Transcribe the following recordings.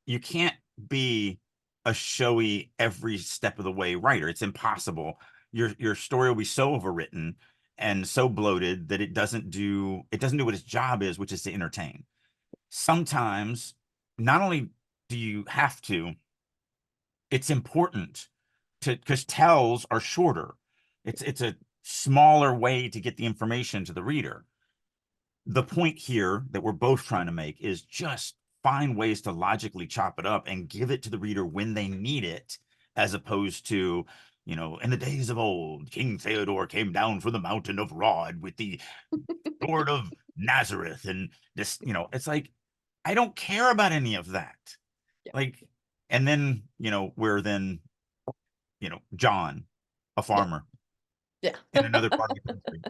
you can't be a showy every step of the way writer. It's impossible. Your story will be so overwritten and so bloated that it doesn't do what its job is, which is to entertain. Sometimes not only do you have to, it's important to, because tells are shorter. It's a smaller way to get the information to the reader. The point here that we're both trying to make is just find ways to logically chop it up and give it to the reader when they need it, as opposed to, in the days of old, King Theodore came down from the mountain of Rod with the sword of Nazareth. And this, it's like, I don't care about any of that. Yeah. Like, and then, we're then, John, a farmer Yeah. in another part of the country.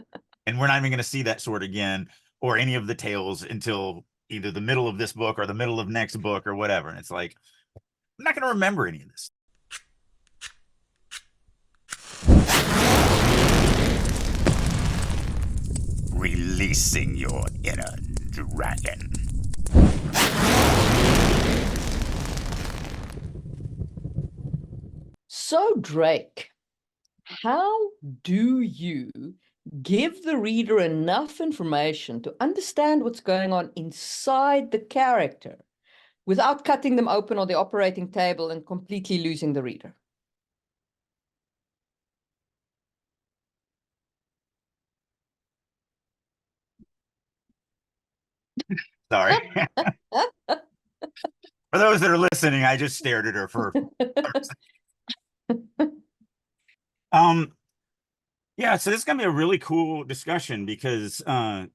And we're not even going to see that sword again or any of the tales until either the middle of this book or the middle of next book or whatever. And it's like, I'm not going to remember any of this. Releasing your inner dragon. So, Drake, how do you give the reader enough information to understand what's going on inside the character without cutting them open on the operating table and completely losing the reader? Sorry. For those that are listening, I just stared at her for yeah, so this is gonna be a really cool discussion because we're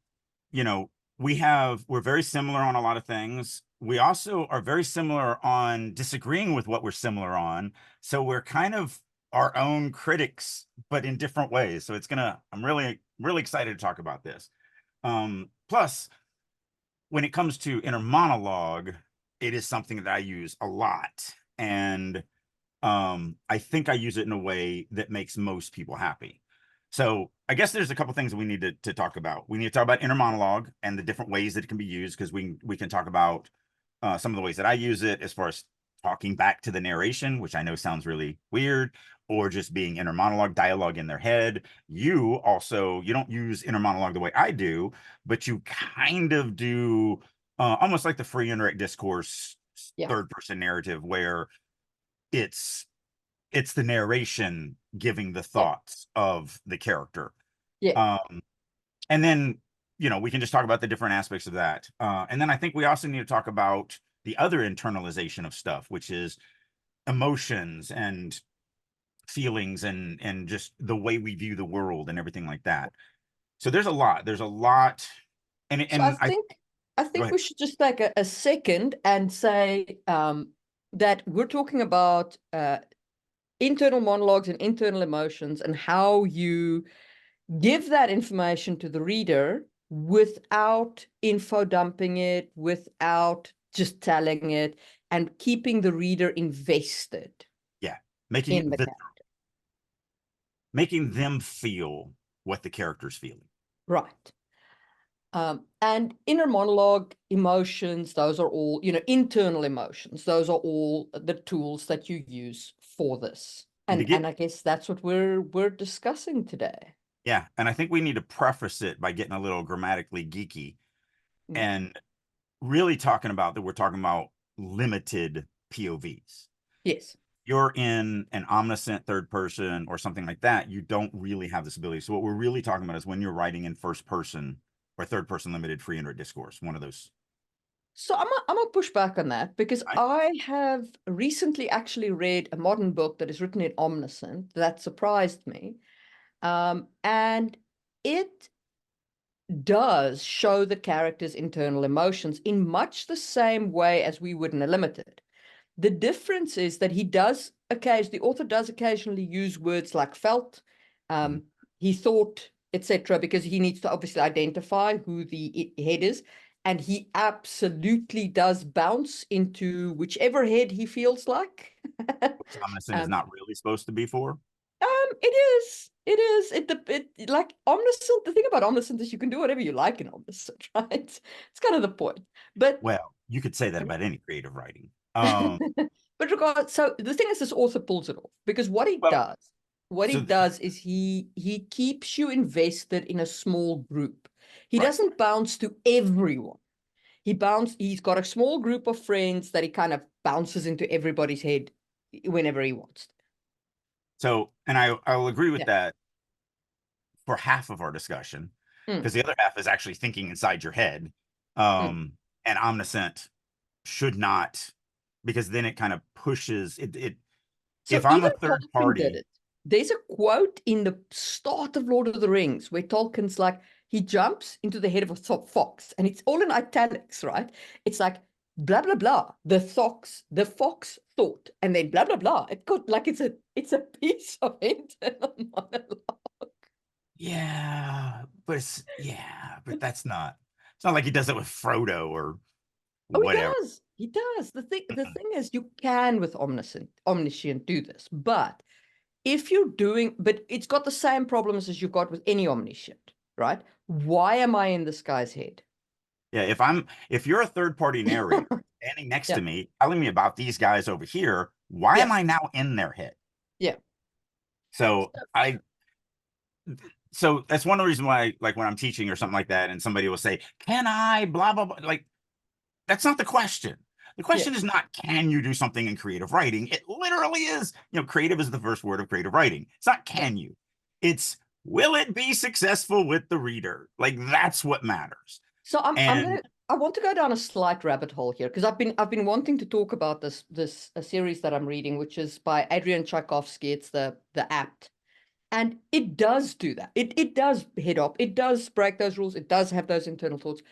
very similar on a lot of things. We also are very similar on disagreeing with what we're similar on. So we're kind of our own critics, but in different ways. So I'm really, really excited to talk about this. Plus, when it comes to inner monologue, it is something that I use a lot. And I think I use it in a way that makes most people happy. So I guess there's a couple things that we need to talk about. We need to talk about inner monologue and the different ways that it can be used, because we can talk about some of the ways that I use it as far as talking back to the narration, which I know sounds really weird, or just being inner monologue dialogue in their head. You don't use inner monologue the way I do, but you kind of do almost like the free indirect discourse third person narrative, where it's the narration giving the thoughts of the character. Yeah. And then, we can just talk about the different aspects of that. And then I think we also need to talk about the other internalization of stuff, which is emotions and feelings and just the way we view the world and everything like that. So there's a lot. And So I think we should just take a second and say that we're talking about internal monologues and internal emotions and how you give that information to the reader without info dumping it, without just telling it, and keeping the reader invested. Yeah, making them feel what the character's feeling. Right. And inner monologue, emotions, those are all, internal emotions. Those are all the tools that you use for this. And I guess that's what we're discussing today. Yeah, and I think we need to preface it by getting a little grammatically geeky and really talking about that we're talking about limited POVs. Yes. You're in an omniscient third person or something like that, you don't really have this ability. So what we're really talking about is when you're writing in first person or third person limited free indirect discourse, one of those. So I'm gonna push back on that, because I have recently actually read a modern book that is written in omniscient that surprised me. And it does show the character's internal emotions in much the same way as we would in a limited. The difference is that the author does occasionally use words like felt, he thought, etc., because he needs to obviously identify who the head is. And he absolutely does bounce into whichever head he feels like. Which omniscient is not really supposed to be for. It is. It like omniscient. The thing about omniscient is you can do whatever you like in omniscient, right? It's kind of the point. But well, you could say that about any creative writing. Um, But regardless, so the thing is, this author pulls it off because well, what he so does is he keeps you invested in a small group. He right. doesn't bounce to everyone. He's got a small group of friends that he kind of bounces into everybody's head whenever he wants to. So, and I will agree with Yeah. that for half of our discussion, Mm, because the other half is actually thinking inside your head. mm. And omniscient should not, because then it kind of pushes it. So If I'm a even third Tolkien did party, it. There's a quote in the start of Lord of the Rings where Tolkien's like, he jumps into the head of a fox, and it's all in italics, right? It's like, blah, blah, blah. The fox thought, and then blah, blah, blah. It got like it's a piece of internal monologue. but that's not. It's not like he does it with Frodo or Oh, he whatever. does. He does. The thing is, you can with omniscient do this, but if you're doing, but it's got the same problems as you've got with any omniscient, right? Why am I in this guy's head? Yeah, if you're a third party narrator standing next to Yeah, me telling me about these guys over here, why yeah, am I now in their head? yeah. So So, I so that's one of the reasons why, like when I'm teaching or something like that, and somebody will say, "Can I?" Blah blah blah. Like that's not the question. The yeah, question is not, can you do something in creative writing? It literally is. Creative is the first word of creative writing. It's not yeah. can you. It's will it be successful with the reader? Like that's what matters. So And I want to go down a slight rabbit hole here because I've been wanting to talk about this a series that I'm reading, which is by Adrian Tchaikovsky. It's the Apt. And it does do that. It does hit up. It does break those rules. It does have those internal thoughts.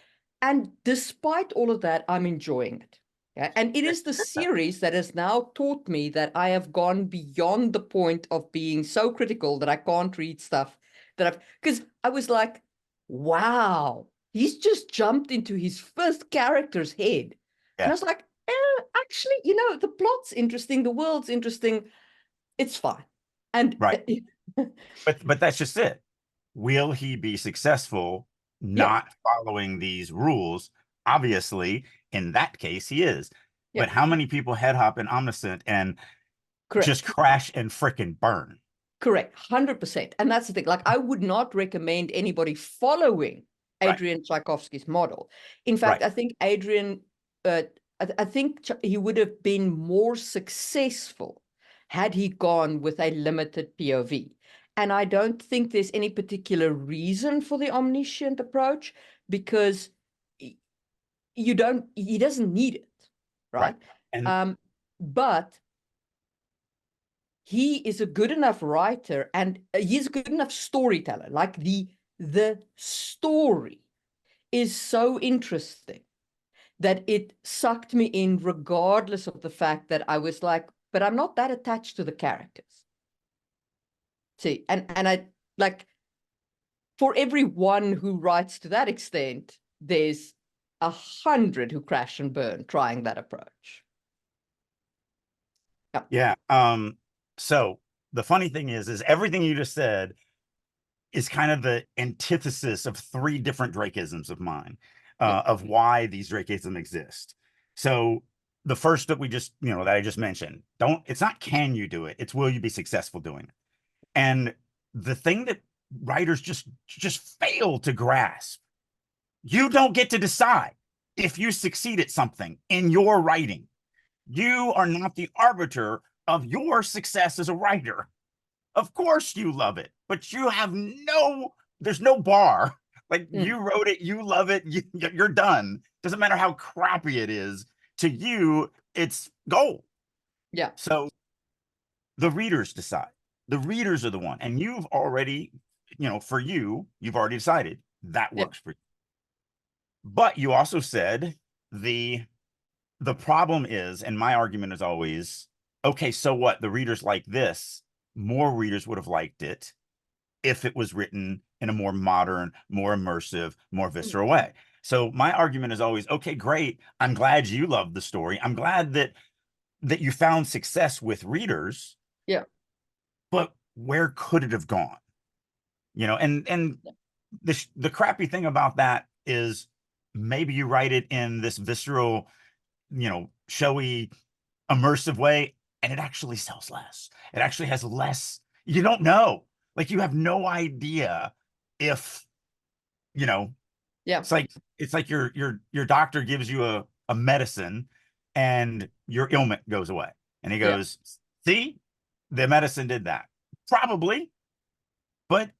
And despite all of that, I'm enjoying it. Yeah? And it is the series that has now taught me that I have gone beyond the point of being so critical that I can't read stuff that because I was like, wow, he's just jumped into his first character's head. And yeah, I was like, actually, the plot's interesting, the world's interesting. It's fine. And right. But that's just it. Will he be successful yeah, not following these rules? Obviously, in that case, he is. yeah, But how many people head hop in Omniscient and just correct. crash and frickin' burn? Correct, 100%. And that's the thing. Like, I would not recommend anybody following Right, Adrian Tchaikovsky's model. In fact, right. I think Adrian, I think he would have been more successful had he gone with a limited POV. And I don't think there's any particular reason for the omniscient approach because he doesn't need it, Right. right? And Um, but he is a good enough writer and he's a good enough storyteller. Like the story is so interesting that it sucked me in regardless of the fact that I was like, but I'm not that attached to the characters. See, and I like for every one who writes to that extent, there's 100 who crash and burn trying that approach. Yeah, yeah, so the funny thing is everything you just said is kind of the antithesis of three different Drakeisms of mine, yeah, of why these Drakeisms exist. So the first that that I just mentioned, it's not can you do it, it's will you be successful doing it. And the thing that writers just fail to grasp, you don't get to decide if you succeed at something in your writing. You are not the arbiter of your success as a writer. Of course you love it, but there's no bar. Like mm, you wrote it, you love it, you're done. Doesn't matter how crappy it is. To you, it's gold. yeah, So the readers decide. The readers are the one. And you've already, for you, you've already decided that yeah, works for you. But you also said the the problem is, and my argument is always, okay, so what? The readers like this. More readers would have liked it if it was written in a more modern, more immersive, more mm, visceral way. So my argument is always, okay, great. I'm glad you love the story. I'm glad that you found success with readers, yeah, but where could it have gone? And yeah, the crappy thing about that is maybe you write it in this visceral, showy immersive way, and it actually sells less. It actually has less. You don't know. Like, you have no idea if, you know, Yeah. it's like your doctor gives you a medicine and your ailment goes away. And he Yeah. goes, see, the medicine did that. Probably, but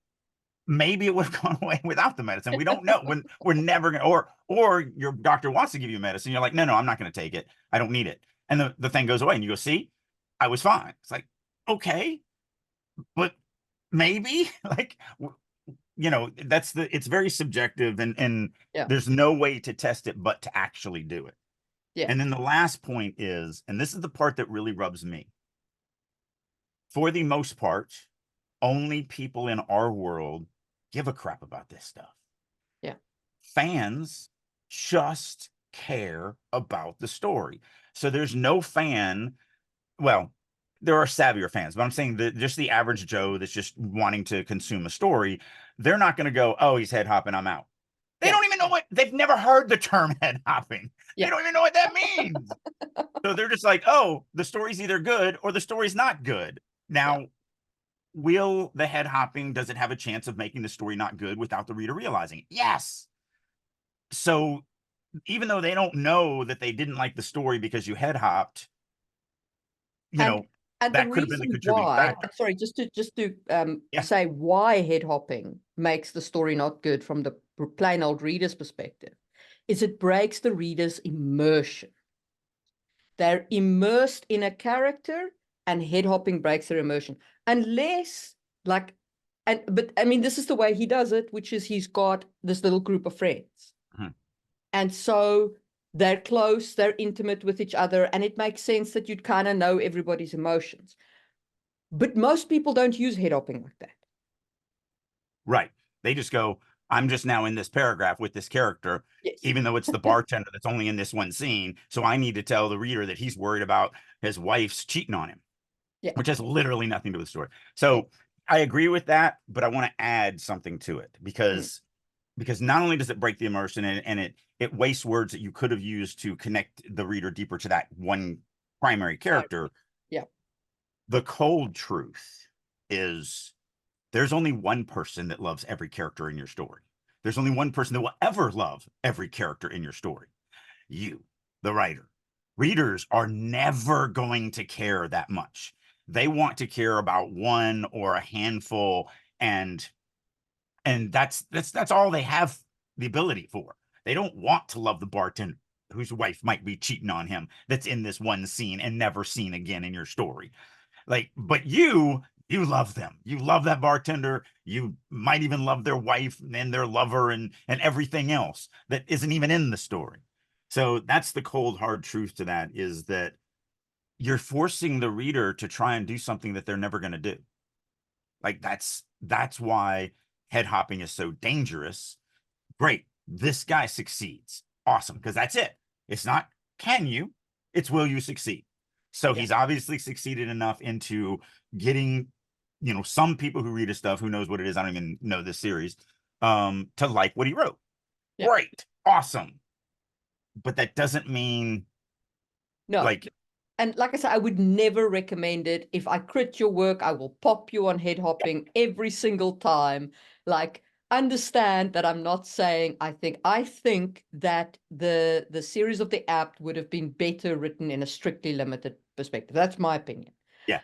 maybe it would have gone away without the medicine. We don't know. When we're never gonna, or your doctor wants to give you medicine, you're like, no, I'm not gonna take it. I don't need it. And the thing goes away, and you go, see, I was fine. It's like, okay, but maybe like, it's very subjective, and Yeah. there's no way to test it but to actually do it. Yeah. And then the last point is, and this is the part that really rubs me, for the most part, only people in our world give a crap about this stuff. Yeah. Fans just care about the story. So there's no fan, well, there are savvier fans, but I'm saying that just the average Joe that's just wanting to consume a story, they're not going to go, oh, he's head hopping, I'm out. They Yeah. don't even know they've never heard the term head hopping. They Yeah. don't even know what that means. So they're just like, oh, the story's either good or the story's not good. Yeah. Now, will the head hopping, does it have a chance of making the story not good without the reader realizing it? Yes. So even though they don't know that they didn't like the story because you head hopped, you And know, and the that could have been the reason contributing why, factor. sorry, just to Yeah. say why head hopping makes the story not good from the plain old reader's perspective, is it breaks the reader's immersion. They're immersed in a character, and head hopping breaks their immersion. Unless, like, but I mean, this is the way he does it, which is he's got this little group of friends. Mhm. And so they're close, they're intimate with each other, and it makes sense that you'd kind of know everybody's emotions. But most people don't use head hopping like that. Right. They just go, I'm just now in this paragraph with this character, Yes. even though it's the bartender that's only in this one scene. So I need to tell the reader that he's worried about his wife's cheating on him, Yeah. which has literally nothing to do with the story. Yeah. So I agree with that, but I want to add something to it Mm. because not only does it break the immersion, and it wastes words that you could have used to connect the reader deeper to that one primary character. Yeah. The cold truth is there's only one person that loves every character in your story. There's only one person that will ever love every character in your story. You, the writer. Readers are never going to care that much. They want to care about one or a handful, and that's all they have the ability for. They don't want to love the bartender whose wife might be cheating on him that's in this one scene and never seen again in your story. Like, but you love them. You love that bartender. You might even love their wife and their lover and everything else that isn't even in the story. So that's the cold hard truth to that, is that you're forcing the reader to try and do something that they're never going to do. Like, that's why head hopping is so dangerous. Great. This guy succeeds. Awesome. Because that's it. It's not, can you? It's, will you succeed? So Yeah. he's obviously succeeded enough into getting, some people who read his stuff, who knows what it is, I don't even know this series, to like what he wrote. Yeah. Great. Awesome. But that doesn't mean, No. like, And like I said, I would never recommend it. If I crit your work, I will pop you on head hopping every single time. Like, understand that I'm not saying I think that the series of the app would have been better written in a strictly limited perspective. That's my opinion. yeah,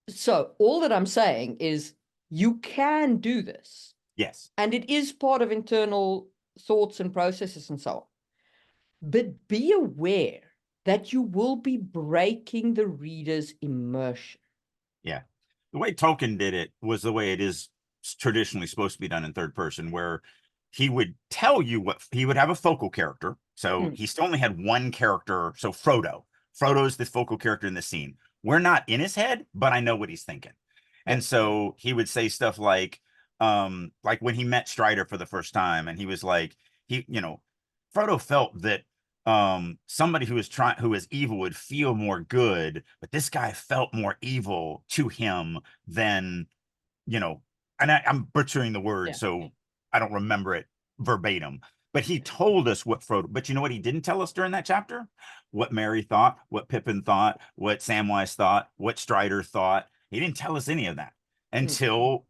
So all that I'm saying is you can do this, yes, and it is part of internal thoughts and processes and so on. But be aware that you will be breaking the reader's immersion. yeah. The way Tolkien did it was the way it is traditionally supposed to be done in third person, where he would tell you what he would have a focal character. So Mm. he still only had one character. So Frodo's the focal character in the scene. We're not in his head, but I know what he's thinking. Yeah. And so he would say stuff like when he met Strider for the first time, and he was like, Frodo felt that somebody who is evil would feel more good, but this guy felt more evil to him than, you know and I'm butchering the word, Yeah. so I don't remember it verbatim, But he told us what Frodo, but you know what he didn't tell us during that chapter? What Merry thought, what Pippin thought, what Samwise thought, what Strider thought. He didn't tell us any of that Mm. until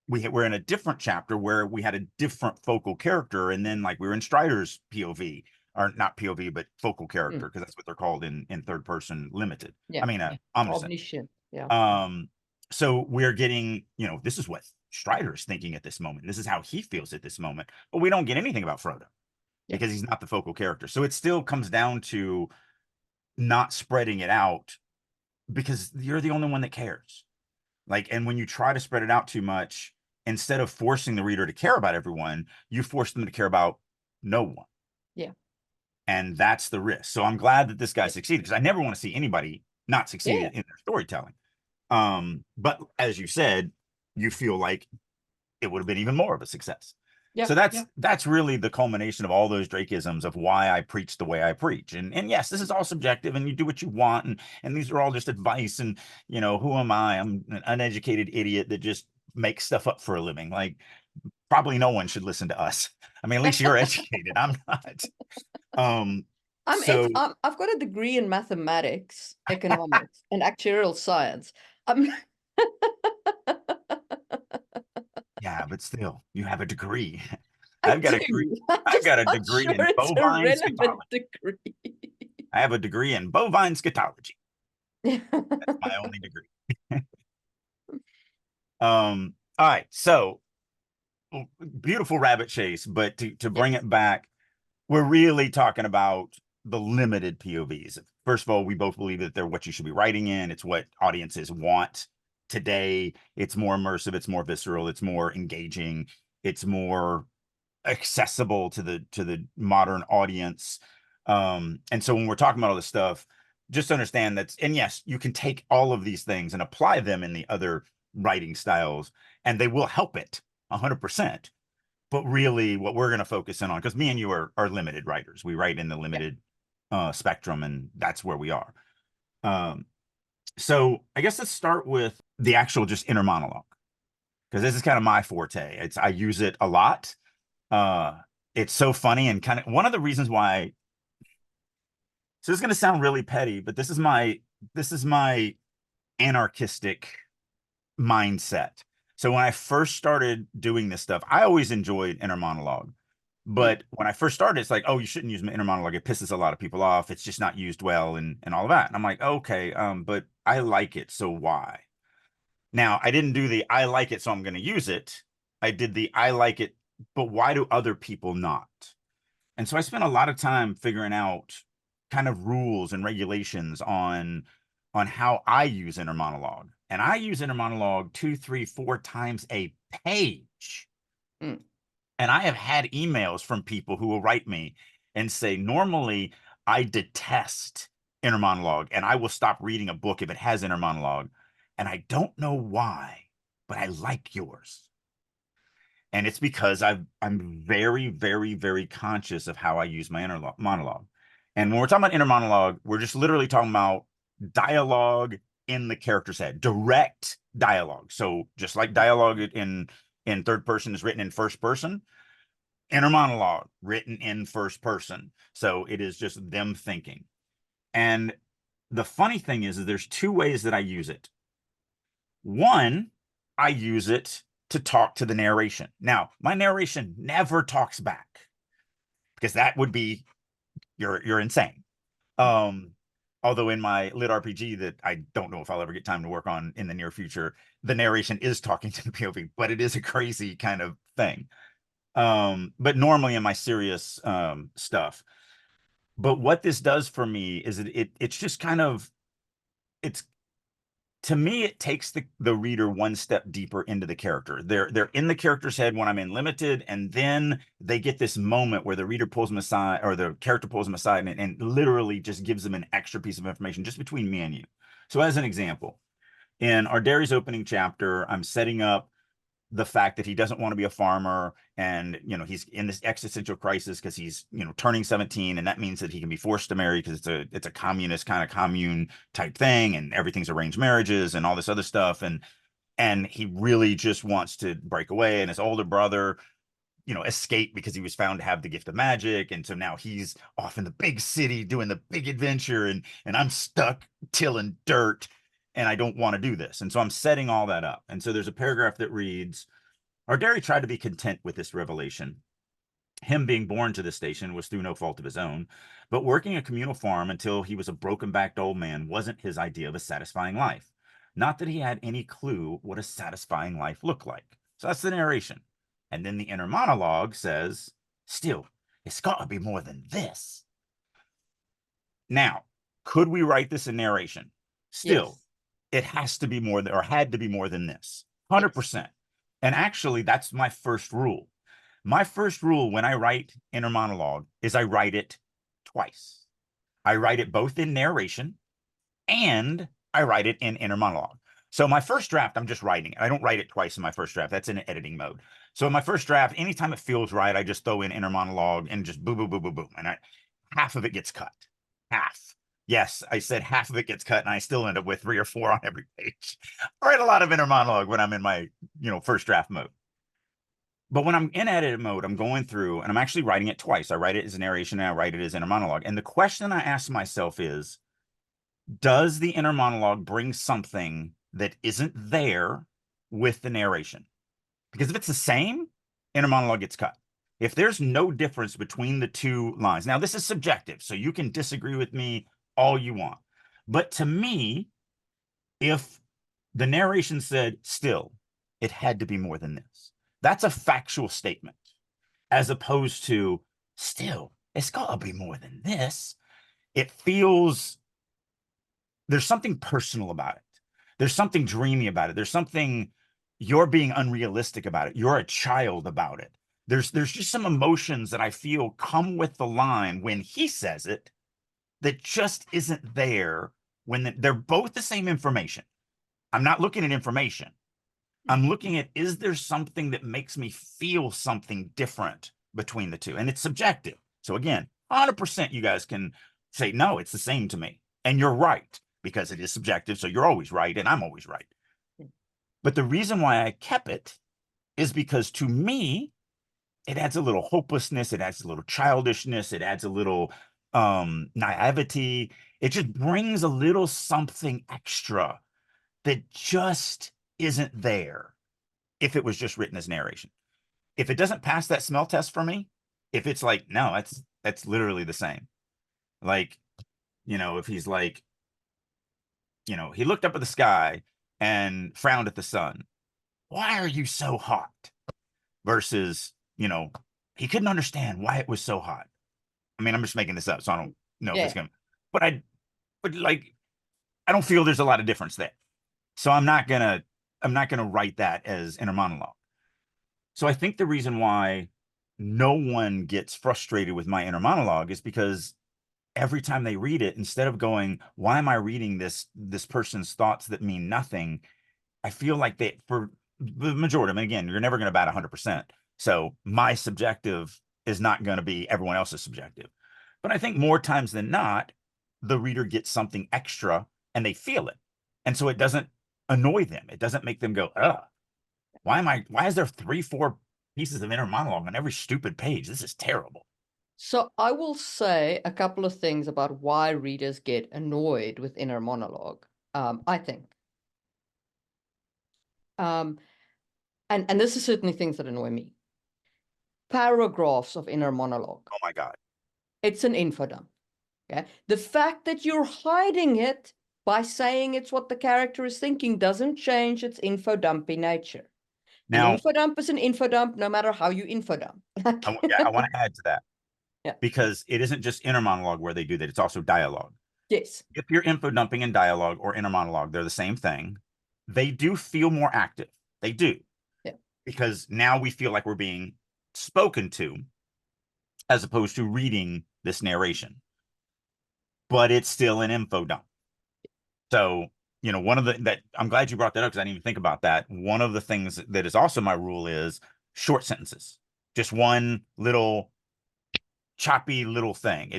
we're in a different chapter where we had a different focal character. And then like we were in Strider's POV, or not POV, but focal character, Mm. because that's what they're called in third person limited. Yeah. I mean, omniscient. Omniscient. Yeah. So we're getting, this is what Strider is thinking at this moment. This is how he feels at this moment. But we don't get anything about Frodo Yeah. because he's not the focal character. So it still comes down to not spreading it out because you're the only one that cares. Like, and when you try to spread it out too much, instead of forcing the reader to care about everyone, you force them to care about no one. Yeah. And that's the risk. So I'm glad that this guy Yeah. succeeded, because I never want to see anybody not succeed Yeah. in their storytelling. But as you said, you feel like it would have been even more of a success. Yeah. So Yeah. that's really the culmination of all those Drakeisms of why I preach the way I preach. And yes, this is all subjective, and you do what you want, and these are all just advice. And who am I? I'm an uneducated idiot that just makes stuff up for a living. Like, probably no one should listen to us. I mean, at least you're educated. I'm not. So I've got a degree in mathematics, economics, and actuarial science. Um, yeah, but still, you have a degree. I I've got do. a degree. I'm I've just got a not degree sure in it's a bovine relevant scatology. degree. I have a degree in bovine scatology. That's my only degree. All right. So beautiful rabbit chase, but to bring Yes. it back, we're really talking about the limited POVs. First of all, we both believe that they're what you should be writing in. It's what audiences want today. It's more immersive, it's more visceral, it's more engaging, it's more accessible to the modern audience. And so when we're talking about all this stuff, just understand that, and yes, you can take all of these things and apply them in the other writing styles, and they will help it 100%. But really, what we're going to focus in on, because me and you are limited writers, we write in the Yeah. limited spectrum, and that's where we are. Um, so I guess let's start with the actual just inner monologue, because this is kind of my forte. I use it a lot. Uh, it's so funny, and kind of one of the reasons why. So this is going to sound really petty, but this is my anarchistic mindset. So when I first started doing this stuff, I always enjoyed inner monologue. Mm. But when I first started, it's like, oh, you shouldn't use inner monologue. It pisses a lot of people off. It's just not used well, and all of that. And I'm like, okay, but I like it, so why? Now, I didn't do the I like it, so I'm going to use it. I did the I like it, but why do other people not? And so I spent a lot of time figuring out kind of rules and regulations on how I use inner monologue. And I use inner monologue 2, 3, 4 times a page. Mm. And I have had emails from people who will write me and say, normally I detest inner monologue, and I will stop reading a book if it has inner monologue. And I don't know why, but I like yours. And it's because I'm very, very, very conscious of how I use my inner monologue. And when we're talking about inner monologue, we're just literally talking about dialogue in the character's head, direct dialogue. So just like dialogue in third person is written in first person, inner monologue written in first person. So it is just them thinking. And the funny thing is there's two ways that I use it. One, I use it to talk to the narration. Now, my narration never talks back, because that would be you're insane. Um, Although in my lit RPG that I don't know if I'll ever get time to work on in the near future, the narration is talking to the POV, but it is a crazy kind of thing. But normally in my serious stuff. But what this does for me is it's just kind of it's to me, it takes the reader one step deeper into the character. They're in the character's head when I'm in limited, and then they get this moment where the reader pulls them aside, or the character pulls them aside, and literally just gives them an extra piece of information just between me and you. So as an example, in Ardari's opening chapter, I'm setting up the fact that he doesn't want to be a farmer, and he's in this existential crisis because he's turning 17, and that means that he can be forced to marry because it's a communist kind of commune type thing, and everything's arranged marriages and all this other stuff, and he really just wants to break away. And his older brother escape because he was found to have the gift of magic. And so now he's off in the big city doing the big adventure, and I'm stuck tilling dirt and I don't want to do this. And so I'm setting all that up. And so there's a paragraph that reads, Arderi tried to be content with this revelation. Him being born to this station was through no fault of his own, but working a communal farm until he was a broken-backed old man wasn't his idea of a satisfying life. Not that he had any clue what a satisfying life looked like. So that's the narration. And then the inner monologue says, still, it's got to be more than this. Now, could we write this in narration? Still, Yes. it has to be more than, or had to be more than this. Yes. 100%. And actually, that's my first rule. My first rule when I write inner monologue is I write it twice. I write it both in narration and I write it in inner monologue. So my first draft, I'm just writing it. I don't write it twice in my first draft. That's in editing mode. So in my first draft, anytime it feels right, I just throw in inner monologue and just boom, boom, boom, boom, boom. And half of it gets cut. Half. Yes, I said half of it gets cut, and I still end up with 3 or 4 on every page. I write a lot of inner monologue when I'm in my, first draft mode. But when I'm in edit mode, I'm going through and I'm actually writing it twice. I write it as a narration and I write it as inner monologue. And the question I ask myself is, does the inner monologue bring something that isn't there with the narration? Because if it's the same, inner monologue gets cut. If there's no difference between the two lines, now this is subjective, so you can disagree with me all you want. But to me, if the narration said, still, it had to be more than this, that's a factual statement, as opposed to, still, it's got to be more than this. It feels, there's something personal about it. There's something dreamy about it. There's something, you're being unrealistic about it. You're a child about it. There's just some emotions that I feel come with the line when he says it that just isn't there when they're both the same information. I'm not looking at information. I'm looking at, is there something that makes me feel something different between the two? And it's subjective. So again, 100% you guys can say, no, it's the same to me. And you're right, because it is subjective. So you're always right, and I'm always right. But the reason why I kept it is because to me, it adds a little hopelessness. It adds a little childishness. It adds a little naivety. It just brings a little something extra that just isn't there if it was just written as narration. If it doesn't pass that smell test for me, if it's like, no, that's literally the same. Like, if he's like, he looked up at the sky and frowned at the sun. Why are you so hot? Versus, he couldn't understand why it was so hot. I mean, I'm just making this up, so I don't know if it's going to, but like, I don't feel there's a lot of difference there. So I'm not gonna write that as inner monologue. So I think the reason why no one gets frustrated with my inner monologue is because every time they read it, instead of going, why am I reading this person's thoughts that mean nothing? I feel like for the majority, I mean, again, you're never going to bat 100%. So my subjective is not going to be everyone else's subjective. But I think more times than not, the reader gets something extra and they feel it. And so it doesn't annoy them. It doesn't make them go, ugh, why is there 3, 4 pieces of inner monologue on every stupid page? This is terrible. So I will say a couple of things about why readers get annoyed with inner monologue, I think. And this is certainly things that annoy me. Paragraphs of inner monologue. Oh my God. It's an info dump. Okay. The fact that you're hiding it by saying it's what the character is thinking doesn't change its info dumpy nature. An Now, info dump is an info dump, no matter how you info dump. I want to add to that. Yeah. Because it isn't just inner monologue where they do that. It's also dialogue. Yes. If you're info dumping in dialogue or inner monologue, they're the same thing. They do feel more active. They do. Yeah. Because now we feel like we're being spoken to as opposed to reading this narration. But it's still an info dump. So, one of that I'm glad you brought that up because I didn't even think about that. One of the things that is also my rule is short sentences. Just one little choppy little thing.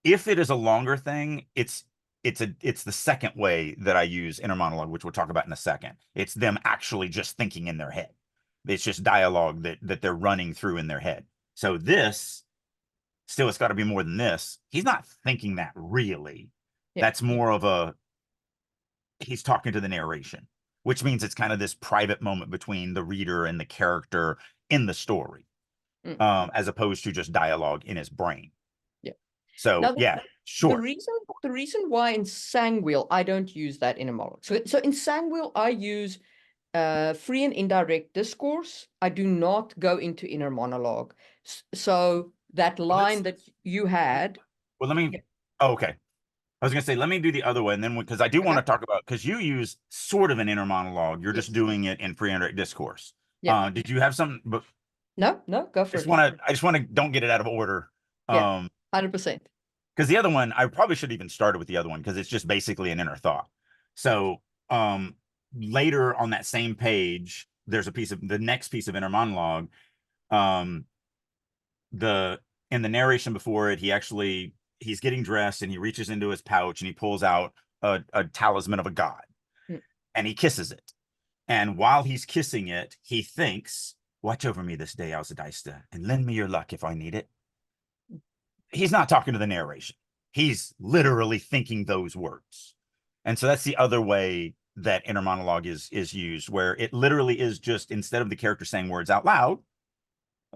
If it is a longer thing, it's the second way that I use inner monologue, which we'll talk about in a second. It's them actually just thinking in their head. It's just dialogue that they're running through in their head. So this, still, it's got to be more than this. He's not thinking that really. Yeah. That's more of a, he's talking to the narration, which means it's kind of this private moment between the reader and the character in the story, Mm. as opposed to just dialogue in his brain. Yeah. So Now, yeah, the sure. reason why in Sangwheel I don't use that in a monologue. So in Sangwheel I use free and indirect discourse. I do not go into inner monologue. So that Well, line that you had. well, let me. Yeah. Oh, okay. I was gonna say, let me do the other one, then because I do want Okay. to talk about, because you use sort of an inner monologue. You're just Yes. doing it in free and indirect discourse. Yeah. Did you have something? But No, go for it. I just want to don't get it out of order. Yeah. 100%. Because the other one, I probably should even started with the other one because it's just basically an inner thought. So later on that same page, there's the next piece of inner monologue. Um, the in the narration before it, he's getting dressed and he reaches into his pouch and he pulls out a talisman of a god Mm. and he kisses it. And while he's kissing it, he thinks, "Watch over me this day, Alcedista, and lend me your luck if I need it." He's not talking to the narration. He's literally thinking those words. And so that's the other way that inner monologue is used, where it literally is just, instead of the character saying words out loud,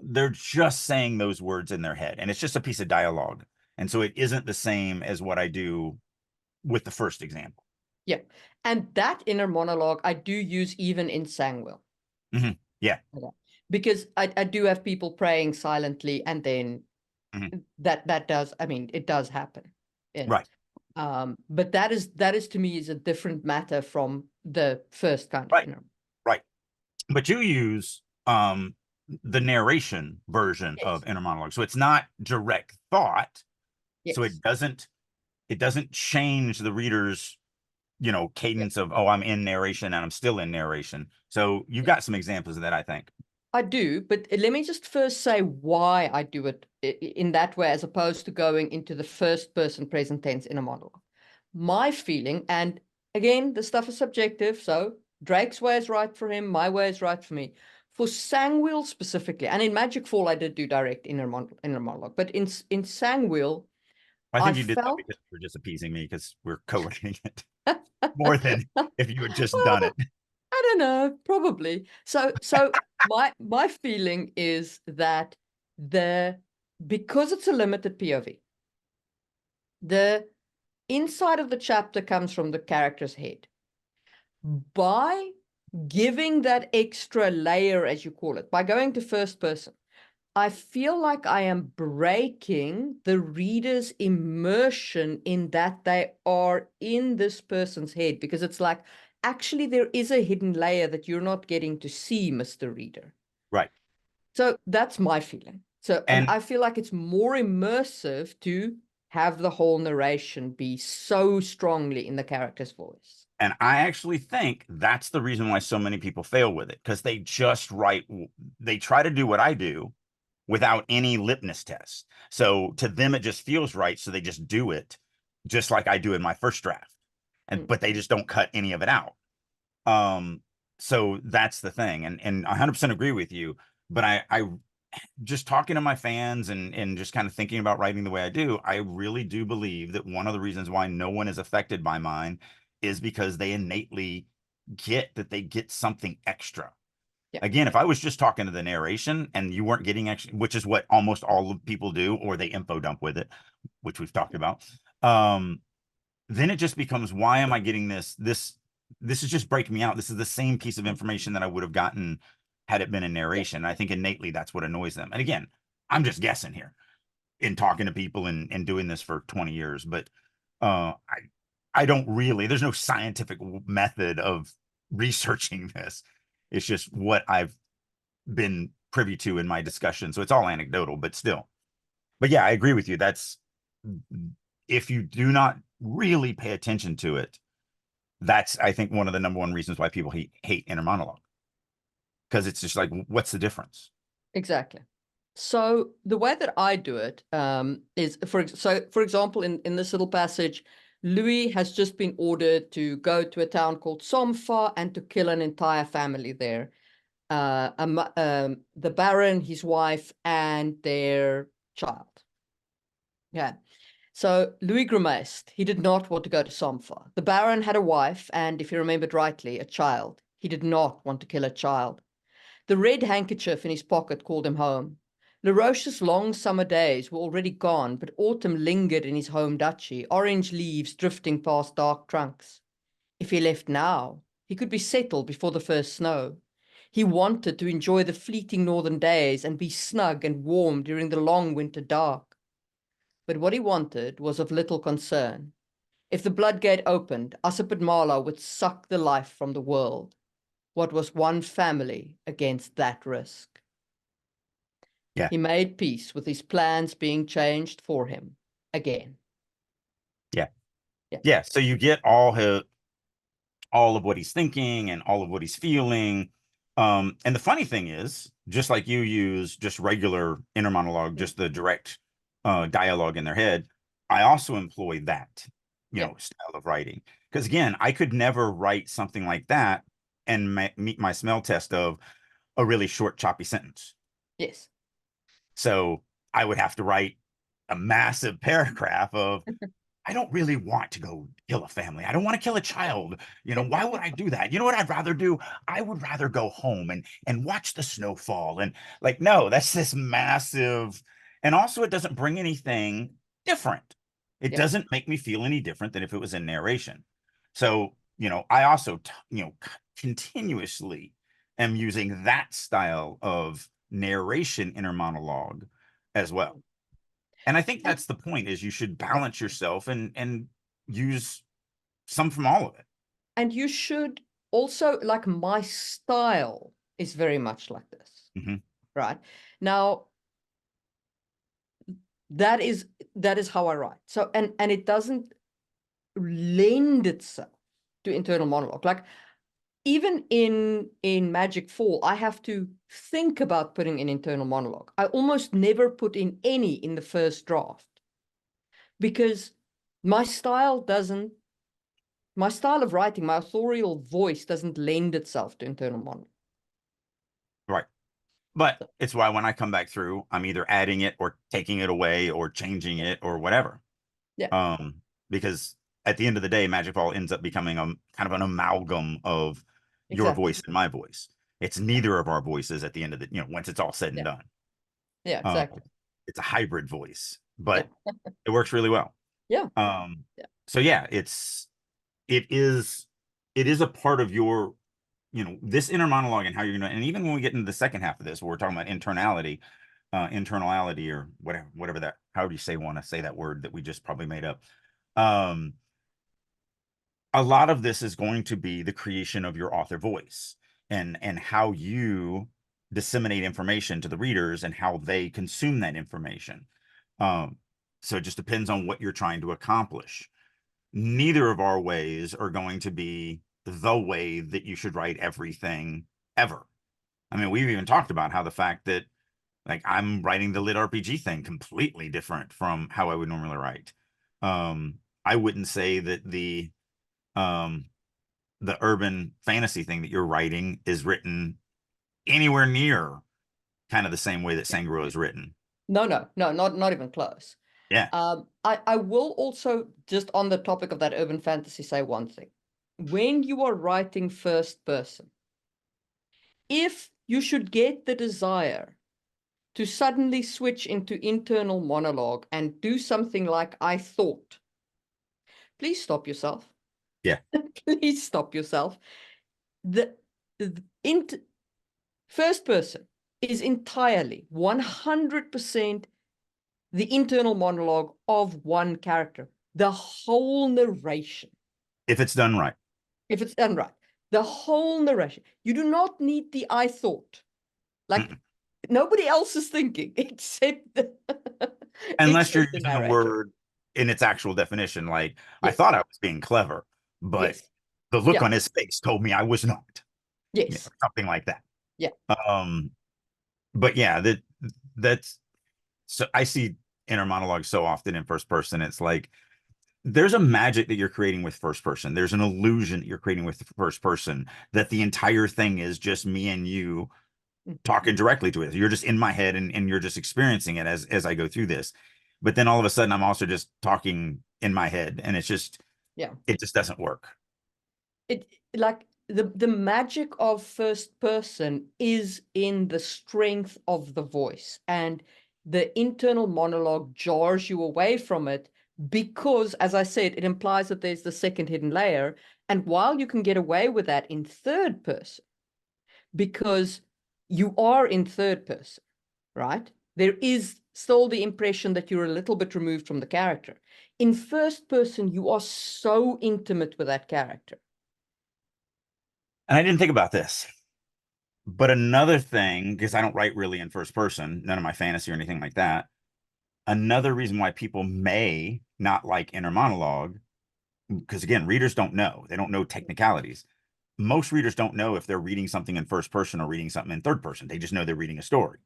they're just saying those words in their head. And it's just a piece of dialogue. And so it isn't the same as what I do with the first example. Yeah. And that inner monologue I do use even in Sangwheel. Mm-hmm. Yeah. Okay. Because I do have people praying silently, and then Mm-hmm. that does, I mean, it does happen in Right. it. But that is to me is a different matter from the first kind of Right. inner. Right. But you use the narration version Yes. of inner monologue. So it's not direct thought. So Yes. it doesn't change the reader's, Yeah. cadence of, oh, I'm in narration and I'm still in narration. So you've got some examples of that, I think. I do, but let me just first say why I do it in that way, as opposed to going into the first person present tense in a monologue. My feeling, and again, the stuff is subjective, so Drake's way is right for him, my way is right for me. For Sangwheel specifically, and in Magic Fall, I did do direct inner monologue, but in Sangwheel, I I think you did that felt. because you were just appeasing me because we're co-writing it more than if you had just done Well, it. I don't know, probably. So my feeling is that because it's a limited POV, the inside of the chapter comes from the character's head. By giving that extra layer, as you call it, by going to first person, I feel like I am breaking the reader's immersion in that they are in this person's head, because it's like, actually, there is a hidden layer that you're not getting to see, Mr. Reader. Right. So that's my feeling. So, and And I feel like it's more immersive to have the whole narration be so strongly in the character's voice. and I actually think that's the reason why so many people fail with it, because they try to do what I do without any litmus test. So to them, it just feels right. So they just do it just like I do in my first draft. But they just don't cut any of it out. So that's the thing. And I 100% agree with you. But I just talking to my fans and just kind of thinking about writing the way I do, I really do believe that one of the reasons why no one is affected by mine is because they innately get that they get something extra. Yeah. Again, if I was just talking to the narration and you weren't getting extra, which is what almost all of people do, or they info dump with it, which we've talked about, then it just becomes, why am I getting this? This is just breaking me out. This is the same piece of information that I would have gotten had it been in narration. I think innately that's what annoys them. And again, I'm just guessing here in talking to people and doing this for 20 years, but I don't really, there's no scientific method of researching this. It's just what I've been privy to in my discussion. So it's all anecdotal, but still. But yeah, I agree with you. That's, if you do not really pay attention to it, that's, I think, one of the number one reasons why people hate inner monologue. Because it's just like, what's the difference? Exactly. So the way that I do it is, for example, in this little passage, Louis has just been ordered to go to a town called Somfa and to kill an entire family there. the Baron, his wife, and their child. Yeah. So Louis grimaced. He did not want to go to Somfa. The Baron had a wife and, if he remembered rightly, a child. He did not want to kill a child. The red handkerchief in his pocket called him home. LaRoche's long summer days were already gone, but autumn lingered in his home duchy, orange leaves drifting past dark trunks. If he left now, he could be settled before the first snow. He wanted to enjoy the fleeting northern days and be snug and warm during the long winter dark. But what he wanted was of little concern. If the Bloodgate opened, Asapatmala would suck the life from the world. What was one family against that risk? Yeah. He made peace with his plans being changed for him again. Yeah. Yeah. Yeah. So you get all of what he's thinking and all of what he's feeling. And the funny thing is, just like you use just regular inner monologue, just the direct dialogue in their head, I also employ that, style of writing. Because again, I could never write something like that and meet my smell test of a really short, choppy sentence. Yes. So I would have to write a massive paragraph of, I don't really want to go kill a family. I don't want to kill a child. Why would I do that? You know what I'd rather do? I would rather go home and watch the snow fall. And like, no, that's this massive. And also it doesn't bring anything different. It doesn't make me feel any different than if it was in narration. So, I also, continuously am using that style of narration inner monologue as well. And I think that's the point, is you should balance yourself and use some from all of it. And you should also, like, my style is very much like this. Right? Now, that is how I write. So, and it doesn't lend itself to internal monologue. Like, even in Magic Fall, I have to think about putting in internal monologue. I almost never put in any in the first draft because my style of writing, my authorial voice doesn't lend itself to internal monologue. Right. But it's why when I come back through, I'm either adding it or taking it away or changing it or whatever. Yeah. Because at the end of the day, Magic Ball ends up becoming a kind of an amalgam of your voice and my voice. It's neither of our voices at the end of the, once it's all said and done. Yeah, exactly. It's a hybrid voice, but it works really well. Yeah. So yeah, it is a part of your, this inner monologue and how you're gonna, and even when we get into the second half of this, where we're talking about internality or whatever that, however you want to say that word that we just probably made up. A lot of this is going to be the creation of your author voice and how you disseminate information to the readers and how they consume that information. So it just depends on what you're trying to accomplish. Neither of our ways are going to be the way that you should write everything ever. I mean, we've even talked about how the fact that, like, I'm writing the lit RPG thing completely different from how I would normally write. I wouldn't say that the urban fantasy thing that you're writing is written anywhere near kind of the same way that Sangro is written. No, not even close. Yeah. I will also, just on the topic of that urban fantasy, say one thing. When you are writing first person, if you should get the desire to suddenly switch into internal monologue and do something like I thought, please stop yourself. Yeah. Please stop yourself. The first person is entirely 100% the internal monologue of one character, the whole narration. If it's done right. If it's done right, the whole narration. You do not need the I thought. Like, nobody else is thinking except the unless you're except the using the narrator. word in its actual definition. Like, I Yes. thought I was being clever, but Yes. the look on his face told me I was not. Yes. Something like that. Yeah. But yeah, that's so I see inner monologue so often in first person. It's like there's a magic that you're creating with first person. There's an illusion that you're creating with first person, that the entire thing is just me and you Mm. talking directly to it. You're just in my head, and you're just experiencing it as I go through this. But then all of a sudden I'm also just talking in my head, and Yeah. it just doesn't work. It like the magic of first person is in the strength of the voice, and the internal monologue jars you away from it because, as I said, it implies that there's the second hidden layer. And while you can get away with that in third person, because you are in third person, right? There is still the impression that you're a little bit removed from the character. In first person, you are so intimate with that character. And I didn't think about this, but another thing, because I don't write really in first person, none of my fantasy or anything like that. Another reason why people may not like inner monologue, because again, readers don't know. They don't know technicalities. Most readers don't know if they're reading something in first person or reading something in third person. They just know they're reading a story.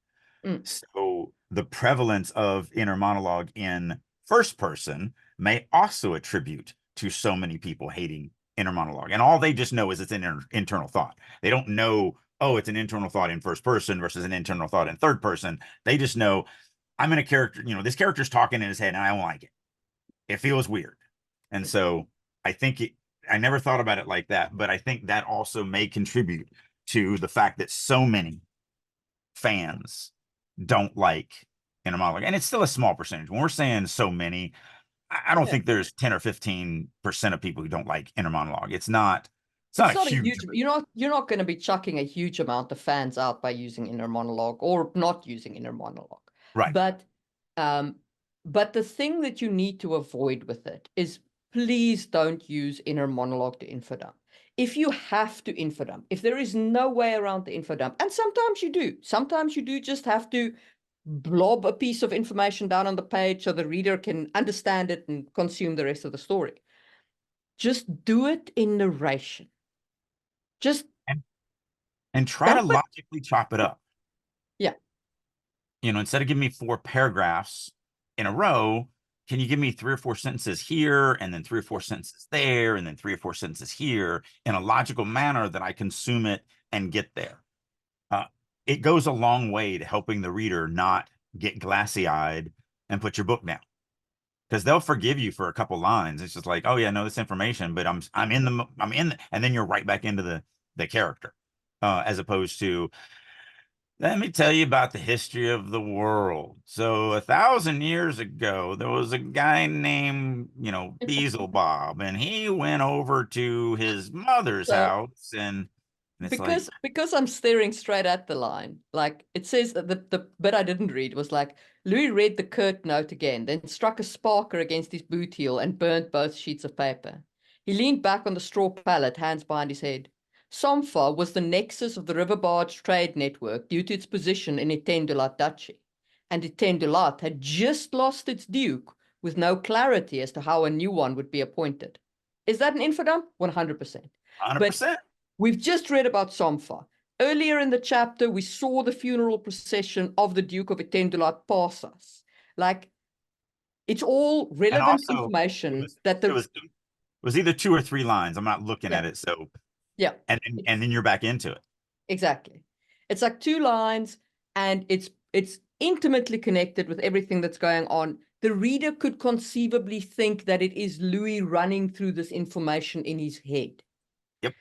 Mm. So the prevalence of inner monologue in first person may also attribute to so many people hating inner monologue. And all they just know is it's an internal thought. They don't know, oh, it's an internal thought in first person versus an internal thought in third person. They just know I'm in a character, this character's talking in his head and I don't like it. It feels weird. And so I think I never thought about it like that, but I think that also may contribute to the fact that so many fans don't like inner monologue. And it's still a small percentage. When we're saying so many, I don't Yeah. think there's 10 or 15% of people who don't like inner monologue. It's not It's a not a huge, huge, you're not going to be chucking a huge amount of fans out by using inner monologue or not using inner monologue. right. But um but the thing that you need to avoid with it is, please don't use inner monologue to info dump. If you have to info dump, if there is no way around the info dump, and sometimes you do just have to blob a piece of information down on the page so the reader can understand it and consume the rest of the story. Just do it in narration. Just And try to dump it. logically chop it up. Yeah. Instead of giving me 4 paragraphs in a row, can you give me 3 or 4 sentences here, and then 3 or 4 sentences there, and then 3 or 4 sentences here in a logical manner that I consume it and get there? Uh, it goes a long way to helping the reader not get glassy eyed and put your book down, because they'll forgive you for a couple lines. It's just like, oh yeah, I know this information, but and then you're right back into the character, as opposed to, let me tell you about the history of the world. So 1,000 years ago, there was a guy named, Beelzebub, and he went over to his mother's So house, and it's like, because I'm staring straight at the line, like it says that the bit I didn't read was like, Louis read the curt note again, then struck a sparker against his boot heel and burnt both sheets of paper. He leaned back on the straw pallet, hands behind his head. Somfa was the nexus of the river barge trade network due to its position in Etendulat Duchy, and Etendulat had just lost its duke with no clarity as to how a new one would be appointed. Is that an info dump? 100%. But 100%. we've just read about Somfa. Earlier in the chapter, we saw the funeral procession of the Duke of Etendulat pass us. Like, it's all And relevant also, it information was that it was it was either 2 or 3 lines. I'm not looking yeah, at it, so yeah, and then you're back into it. exactly. It's like 2 lines, and it's intimately connected with everything that's going on. The reader could conceivably think that it is Louis running through this information in his head. Yep.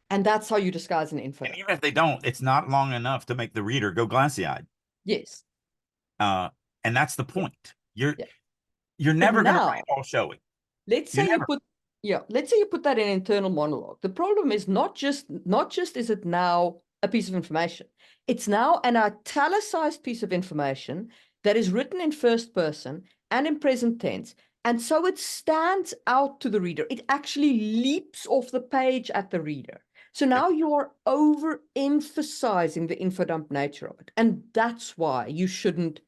And that's how you disguise an info And dump. even if they don't, it's not long enough to make the reader go glassy-eyed. Yes. Uh, and that's the Yeah. point. You're Yeah. you're But never going to write now, all showy. let's You say you never. put let's say you put that in internal monologue. The problem is not just is it now a piece of information, it's now an italicized piece of information that is written in first person and in present tense, and so it stands out to the reader. It actually leaps off the page at the reader. So Yep. now you are overemphasizing the infodump nature of it, and that's why you shouldn't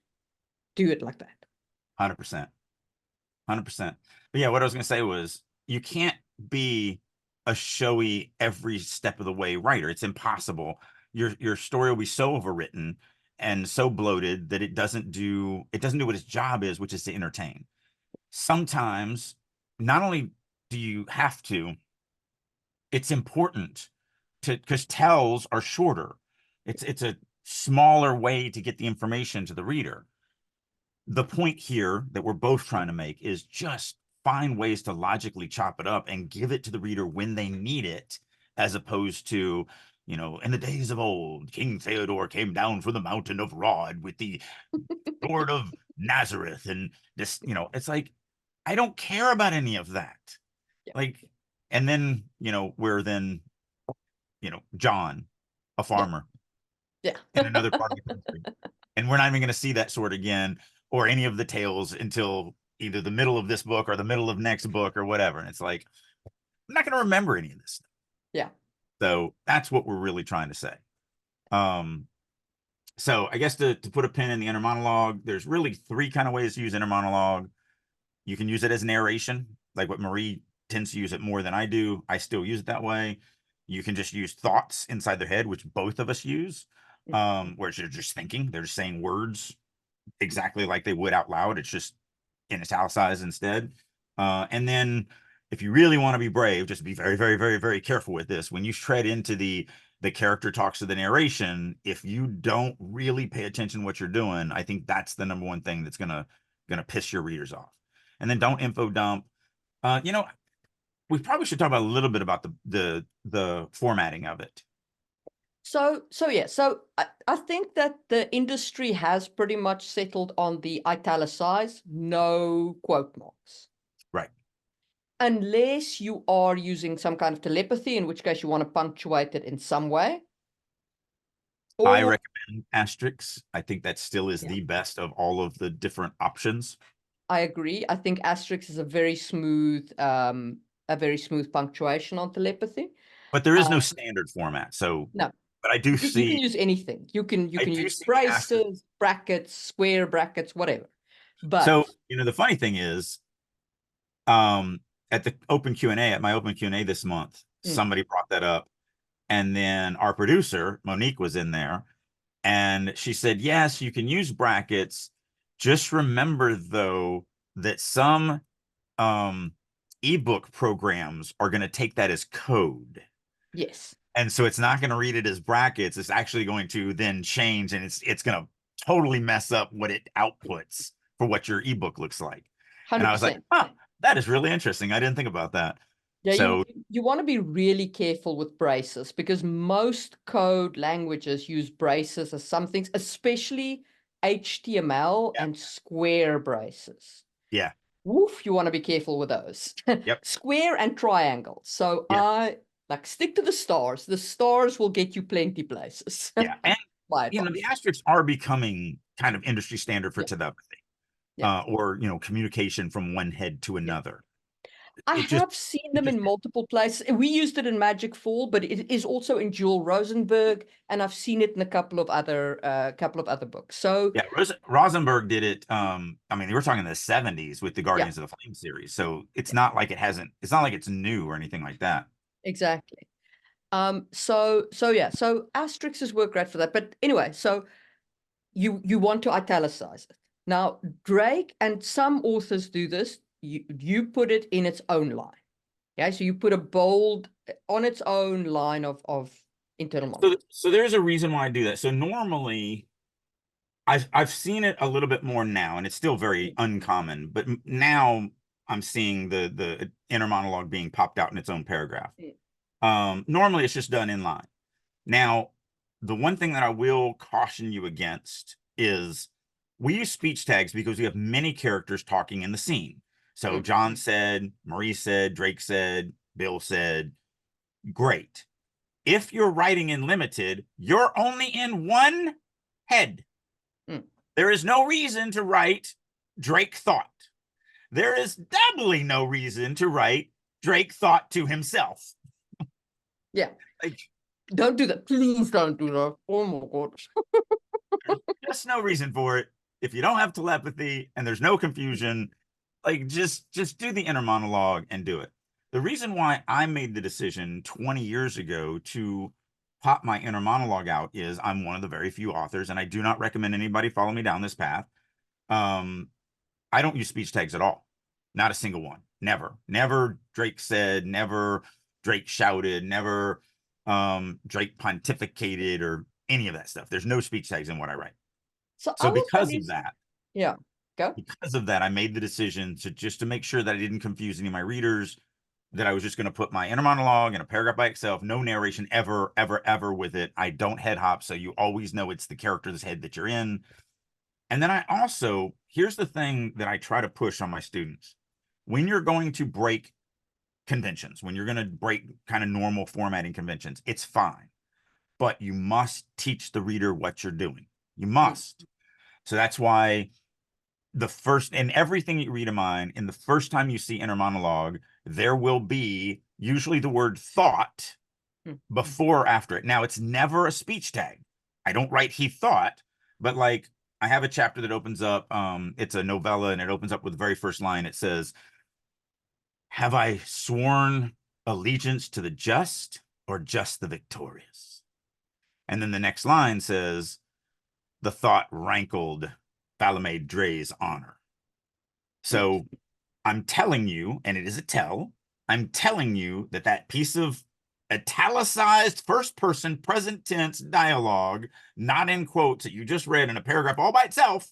do it like that. 100%. 100%. But yeah, what I was going to say was, you can't be a showy every step of the way writer. It's impossible. Your story will be so overwritten and so bloated that it doesn't do what its job is, which is to entertain. Sometimes not only do you have to, it's important to, because tells are shorter. It's a smaller way to get the information to the reader. The point here that we're both trying to make is just find ways to logically chop it up and give it to the reader when they need it, as opposed to, in the days of old, King Theodore came down from the mountain of Rod with the sword of Nazareth. And this, it's like, I don't care about any of that. Yeah. Like, and then, we're then, John, a Yeah. farmer Yeah. in another part of the country. And we're not even going to see that sword again or any of the tales until either the middle of this book or the middle of next book or whatever. And it's like, I'm not going to remember any of this stuff. Yeah. So that's what we're really trying to say. So I guess to put a pin in the inner monologue, there's really three kind of ways to use inner monologue. You can use it as narration, like what Marie tends to use it more than I do. I still use it that way. You can just use thoughts inside their head, which both of us use, where they're just thinking, they're just saying words exactly like they would out loud. It's just in italicized instead. And then if you really want to be brave, just be very, very, very, very careful with this. When you tread into the character talks to the narration, if you don't really pay attention to what you're doing, I think that's the number one thing that's gonna piss your readers off. And then don't info dump. We probably should talk about a little bit about the formatting of it. So yeah, so I think that the industry has pretty much settled on the italicized, no quote marks. Right. Unless you are using some kind of telepathy, in which case you want to punctuate it in some way. I Or recommend asterisks. I think that still is the best of all of the different options. I agree. I think asterisk is a very smooth punctuation on telepathy. But there is no standard format. So, No, but I do you can see, use anything. You can I do use see the asterisk. braces, brackets, square brackets, whatever. So, But the funny thing is, um, at the open Q&A, at my open Q&A this month, somebody brought that up. And then our producer, Monique, was in there and she said, yes, you can use brackets. Just remember, though, that some ebook programs are going to take that as code. yes, And so it's not going to read it as brackets. It's actually going to then change and it's going to totally mess up what it outputs for what your ebook looks like. And I was like, 100%. that is really interesting. I didn't think about that. Yeah, So you want to be really careful with braces because most code languages use braces as some things, especially HTML yeah, and square braces. yeah, Woof, you want to be careful with those. yep, Square and triangle. So yeah, I like stick to the stars. The stars will get you plenty places. yeah. And My the advice. asterisks are becoming kind of industry standard for Yeah, telepathy, yeah, or communication from one head to yeah. another. I It just have seen it them just in multiple places. We used it in Magic Fall, but it is also in Jewel Rosenberg, and I've seen it in a couple of other books. So yeah, Rosenberg did it. I mean, they were talking in the 70s with the yeah, Guardians of the Flame series, so it's not like it's not like it's new or anything like that. exactly. So yeah, so asterisks work great for that. But anyway, so you want to italicize it. Now, Drake and some authors do this. You put it in its own line. Okay, so you put a bold on its own line of internal So, monologue. so there's a reason why I do that. So normally, I've seen it a little bit more now, and it's still very uncommon. But now I'm seeing the inner monologue being popped out in its own paragraph. Normally, it's just done in line. Now, the one thing that I will caution you against is we use speech tags because we have many characters talking in the scene. So John said, Marie said, Drake said, Bill said, great. If you're writing in limited, you're only in one head. There is no reason to write Drake thought. There is doubly no reason to write Drake thought to himself. Yeah. Like, Don't do that. Please don't do that. Oh my God. there's just no reason for it. If you don't have telepathy and there's no confusion, like just do the inner monologue and do it. The reason why I made the decision 20 years ago to pop my inner monologue out is I'm one of the very few authors, and I do not recommend anybody follow me down this path. I don't use speech tags at all, not a single one. Never Drake said, never Drake shouted, never Drake pontificated or any of that stuff. There's no speech tags in what I write. So I So will say this. Yeah, go. because of that, I made the decision to just to make sure that I didn't confuse any of my readers, that I was just going to put my inner monologue in a paragraph by itself, no narration ever, ever, ever with it. I don't head hop, so you always know it's the character's head that you're in. And then I also, here's the thing that I try to push on my students. When you're going to break conventions, when you're going to break kind of normal formatting conventions, it's fine. But you must teach the reader what you're doing. You must. So that's why the first, and everything you read of mine, in the first time you see inner monologue, there will be usually the word thought before or after it. Now, it's never a speech tag. I don't write he thought, but like I have a chapter that opens up, it's a novella, and it opens up with the very first line. It says, have I sworn allegiance to the just or just the victorious? And then the next line says, the thought rankled Falame Dre's honor. So I'm telling you, and it is a tell, I'm telling you that that piece of italicized first person present tense dialogue, not in quotes, that you just read in a paragraph all by itself,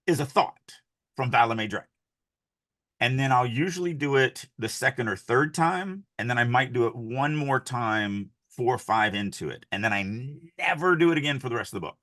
is a thought from Falame Dre. And then I'll usually do it the second or third time, and then I might do it one more time, 4 or 5 into it. And then I never do it again for the rest of the book.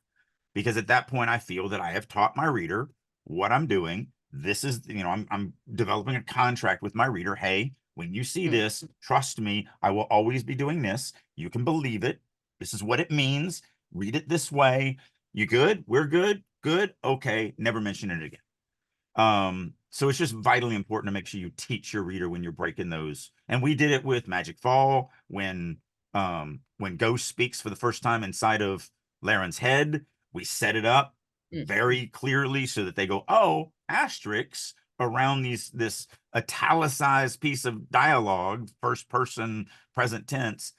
Because at that point, I feel that I have taught my reader what I'm doing. This is, I'm developing a contract with my reader. Hey, when you see this, trust me, I will always be doing this. You can believe it. This is what it means. Read it this way. You good? We're good. Good. Okay. Never mention it again. So it's just vitally important to make sure you teach your reader when you're breaking those. And we did it with Magic Fall when Ghost speaks for the first time inside of Laren's head. We set it up very clearly so that they go, oh, asterisks around this italicized piece of dialogue, first person present tense,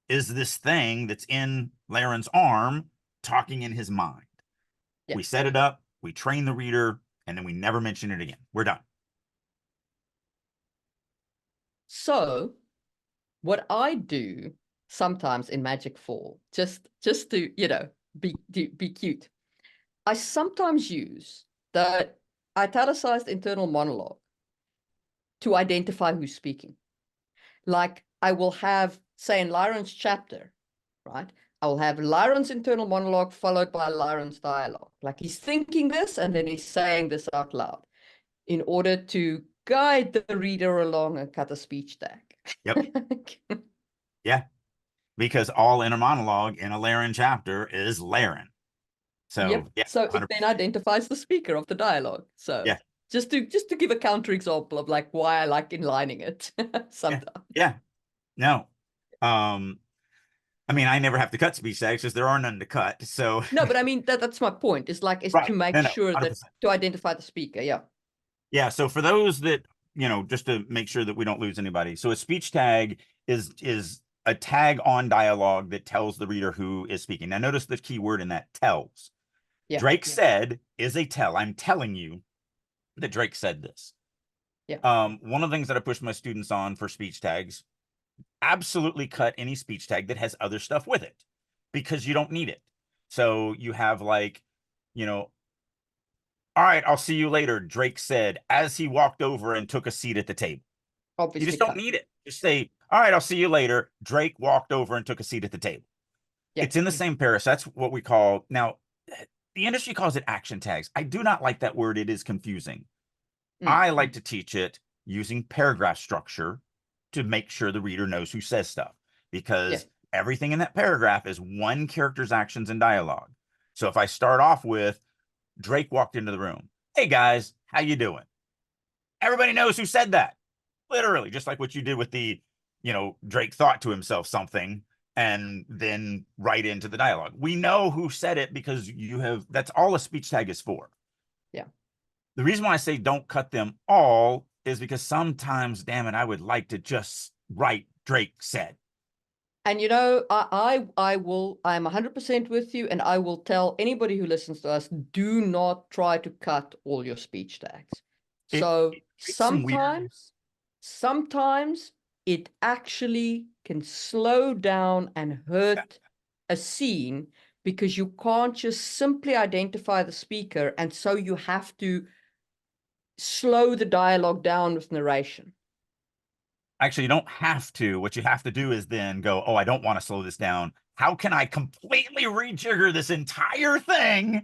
is this thing that's in Laren's arm talking in his mind. Yeah. We set it up, we train the reader, and then we never mention it again. We're done. So what I do sometimes in Magic Fall, just to, be cute, I sometimes use the italicized internal monologue to identify who's speaking. Like I will have, say in Lyron's chapter, right? I will have Lyron's internal monologue followed by Lyron's dialogue. Like he's thinking this and then he's saying this out loud in order to guide the reader along and cut a speech tag. Yep. Yeah. Because all inner monologue in a Laren chapter is Laren. So yep. Yeah, so it then identifies the speaker of the dialogue. So yeah, just to give a counterexample of like why I like inlining it sometimes. Yeah. No. I mean, I never have to cut speech tags because there are none to cut. So no, but I mean that's my point. Is like right. to make sure 100%. that to identify the speaker. Yeah. Yeah. So for those that, just to make sure that we don't lose anybody. So a speech tag is a tag on dialogue that tells the reader who is speaking. Now notice the key word in that, tells. Yeah. Drake said is a tell. I'm telling you that Drake said this. Yeah. One of the things that I push my students on for speech tags, absolutely cut any speech tag that has other stuff with it because you don't need it. So you have like, all right, I'll see you later, Drake said as he walked over and took a seat at the table. Obviously, you just don't need it. Just say, all right, I'll see you later. Drake walked over and took a seat at the table. Yeah. It's in the same pair. So that's what we call, now, the industry calls it action tags. I do not like that word. It is confusing. I like to teach it using paragraph structure to make sure the reader knows who says stuff, because everything in that paragraph is one character's actions and dialogue. So if I start off with Drake walked into the room, hey guys, how you doing? Everybody knows who said that. Literally, just like what you did with the, Drake thought to himself something and then right into the dialogue. We know who said it because that's all a speech tag is for. Yeah. The reason why I say don't cut them all is because sometimes, damn it, I would like to just write Drake said. And I'm 100% with you, and I will tell anybody who listens to us, do not try to cut all your speech tags. So sometimes sometimes it actually can slow down and hurt a scene because you can't just simply identify the speaker, and so you have to slow the dialogue down with narration. Actually, you don't have to. What you have to do is then go, oh, I don't want to slow this down. How can I completely rejigger this entire thing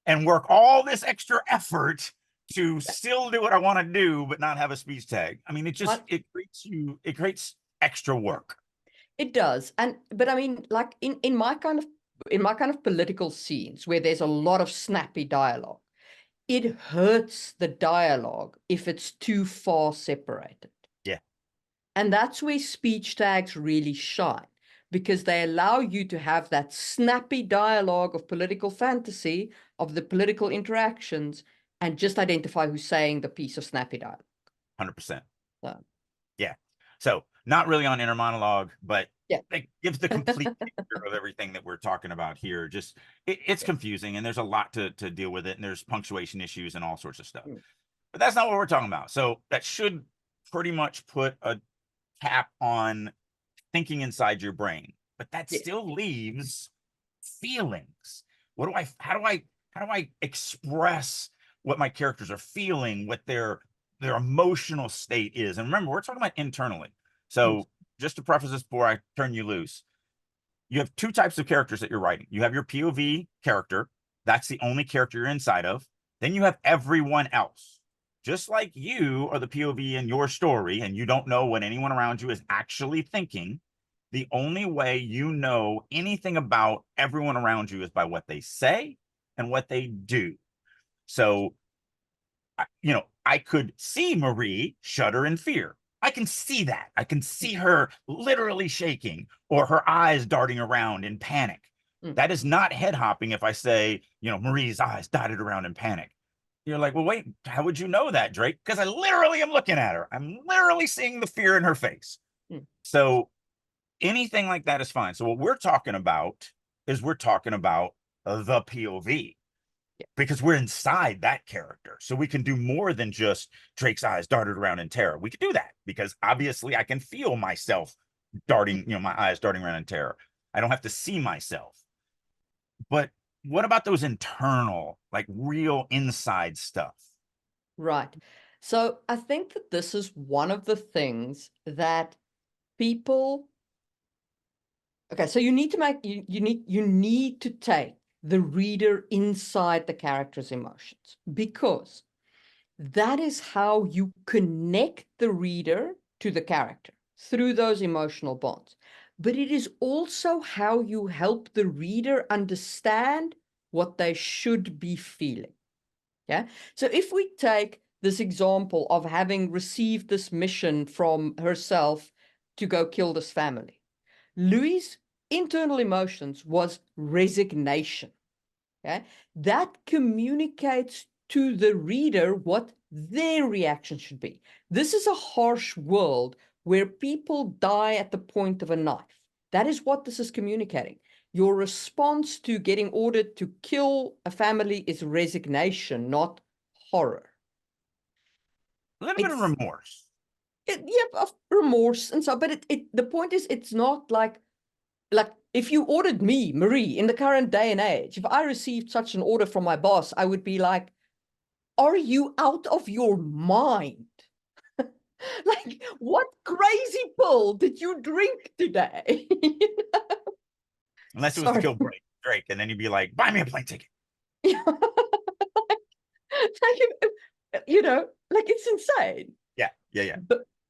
and work all this extra effort to still do what I want to do, but not have a speech tag? I mean, it creates extra work. It does. But I mean, like in my kind of political scenes where there's a lot of snappy dialogue, it hurts the dialogue if it's too far separated. Yeah. And that's where speech tags really shine, because they allow you to have that snappy dialogue of political fantasy, of the political interactions, and just identify who's saying the piece of snappy dialogue. 100%. So, yeah. So not really on inner monologue, but yeah, it gives the complete picture of everything that we're talking about here. Just it's yeah. confusing, and there's a lot to deal with it, and there's punctuation issues and all sorts of stuff. Mm. But that's not what we're talking about. So that should pretty much put a cap on thinking inside your brain, but that Yes. still leaves feelings. How do I express what my characters are feeling, what their emotional state is? And remember, we're talking about internally. So just to preface this before I turn you loose, you have two types of characters that you're writing. You have your POV character. That's the only character you're inside of. Then you have everyone else. Just like you are the POV in your story and you don't know what anyone around you is actually thinking, the only way you know anything about everyone around you is by what they say and what they do. So, I could see Marie shudder in fear. I can see that. I can see her literally shaking or her eyes darting around in panic. That is not head hopping if I say, Marie's eyes darted around in panic. You're like, well, wait, how would you know that, Drake? Because I literally am looking at her. I'm literally seeing the fear in her face. So anything like that is fine. So what we're talking about is we're talking about the POV because we're inside that character. So we can do more than just Drake's eyes darted around in terror. We can do that because obviously I can feel myself darting, my eyes darting around in terror. I don't have to see myself. But what about those internal, like real inside stuff? Right. So I think that this is one of the things that people. Okay, so you need to make you need to take the reader inside the character's emotions, because that is how you connect the reader to the character through those emotional bonds. But it is also how you help the reader understand what they should be feeling. Yeah. So if we take this example of having received this mission from herself to go kill this family, Louis' internal emotions was resignation. Okay? That communicates to the reader what their reaction should be. This is a harsh world where people die at the point of a knife. That is what this is communicating. Your response to getting ordered to kill a family is resignation, not horror. A little bit of remorse. Of remorse and so, but the point is, it's not like if you ordered me, Marie, in the current day and age, if I received such an order from my boss, I would be like, are you out of your mind? Like, what crazy pill did you drink today? Unless it was to kill Drake, and then you'd be like, buy me a plane ticket. Like it's insane. Yeah.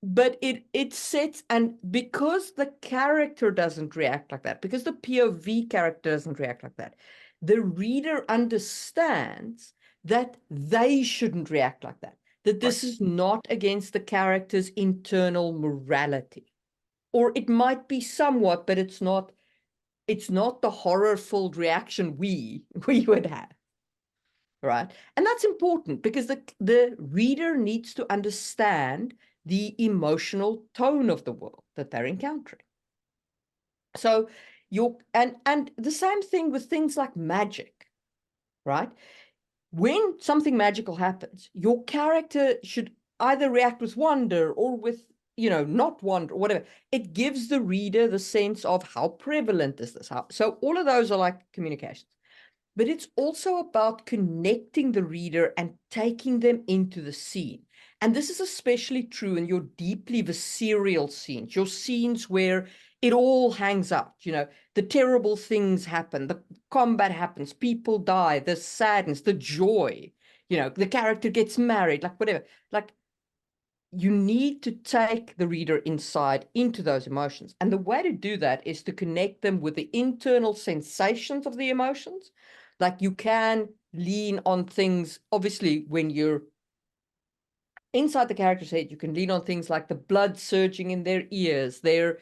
But it sets, and because the character doesn't react like that, because the POV character doesn't react like that, the reader understands that they shouldn't react like that. That this is not against the character's internal morality. Or it might be somewhat, but it's not the horror-filled reaction we would have. Right? And that's important because the reader needs to understand the emotional tone of the world that they're encountering. So and the same thing with things like magic, right? When something magical happens, your character should either react with wonder or with, not wonder or whatever. It gives the reader the sense of how prevalent is this? So all of those are like communications. But it's also about connecting the reader and taking them into the scene. And this is especially true in your deeply visceral scenes, your scenes where it all hangs out, the terrible things happen, the combat happens, people die, the sadness, the joy, the character gets married, like whatever. Like, you need to take the reader inside into those emotions. And the way to do that is to connect them with the internal sensations of the emotions. Like, you can lean on things, obviously, when you're inside the character's head, you can lean on things like the blood surging in their ears, their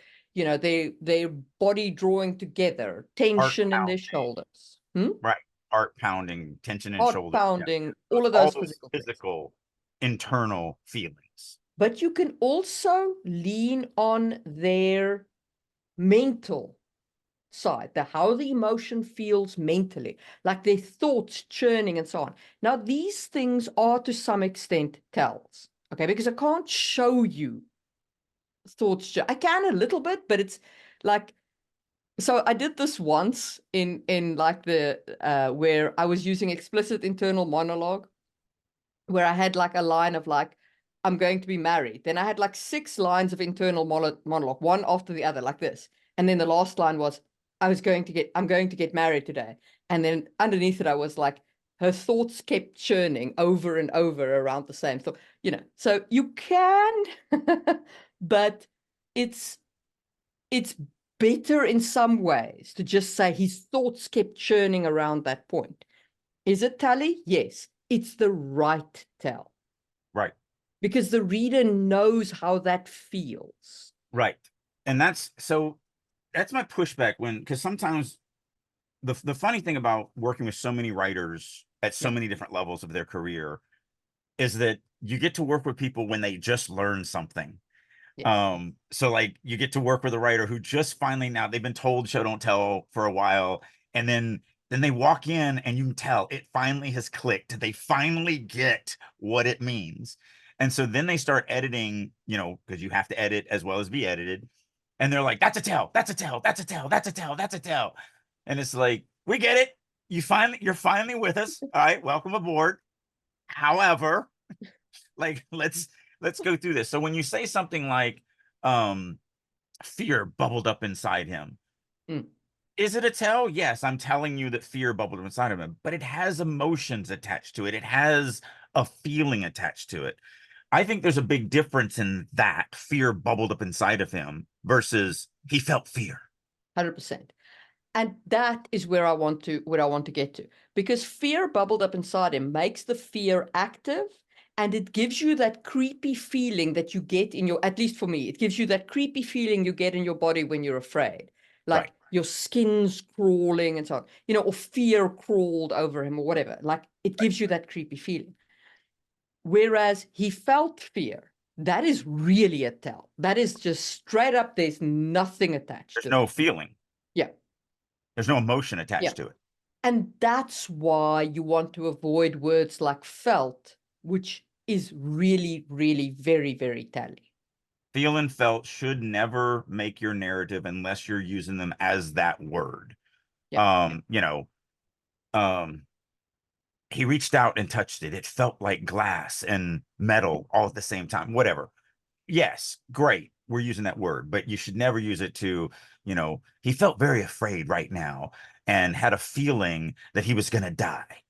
body drawing together, Heart tension in their pounding, shoulders, right? Heart pounding, tension in heart shoulders. Yeah. pounding, all of All those those physical things. physical, internal feelings. But you can also lean on their mental side, how the emotion feels mentally, like their thoughts churning and so on. Now, these things are to some extent tells, okay, because I can't show you thoughts. I can a little bit, but it's like, so I did this once in like the where I was using explicit internal monologue, where I had like a line of like, I'm going to be married. Then I had like 6 lines of internal monologue, one after the other, like this. And then the last line was, I'm going to get married today. And then underneath it, I was like, her thoughts kept churning over and over around the same thought, so you can, but it's, it's better in some ways to just say his thoughts kept churning around that point. Is it tally? Yes, it's the right tell. Right. Because the reader knows how that feels. Right. And that's my pushback because sometimes the funny thing about working with so many writers at so Yeah. many different levels of their career is that you get to work with people when they just learn something. Yeah. So like you get to work with a writer who just finally, now they've been told show don't tell for a while, and then they walk in and you can tell it finally has clicked. They finally get what it means. And so then they start editing, because you have to edit as well as be edited. And they're like, that's a tell, that's a tell, that's a tell, that's a tell, that's a tell. And it's like, we get it. You're finally with us. All right, welcome aboard. However, like let's go through this. So when you say something like fear bubbled up inside him, Mm. is it a tell? Yes, I'm telling you that fear bubbled up inside of him, but it has emotions attached to it. It has a feeling attached to it. I think there's a big difference in that fear bubbled up inside of him versus he felt fear. 100%. And that is where I want to get to, because fear bubbled up inside him makes the fear active, and it gives you that creepy feeling that you get in your, at least for me, it gives you that creepy feeling you get in your body when you're afraid, Right. like your skin's crawling and so on, or fear crawled over him or whatever. Like, it gives you that creepy feeling. Whereas he felt fear, that is really a tell. That is just straight up, there's nothing attached There's to no that. feeling. Yeah. There's no emotion Yeah. attached to it. And that's why you want to avoid words like felt, which is really, really very, very tally. Feel and felt should never make your narrative unless you're using them as that word. Yeah. Um, you know, um, he reached out and touched it. It felt like glass and metal all at the same time, whatever. Yes, great. We're using that word, but you should never use it to, he felt very afraid right now and had a feeling that he was going to die.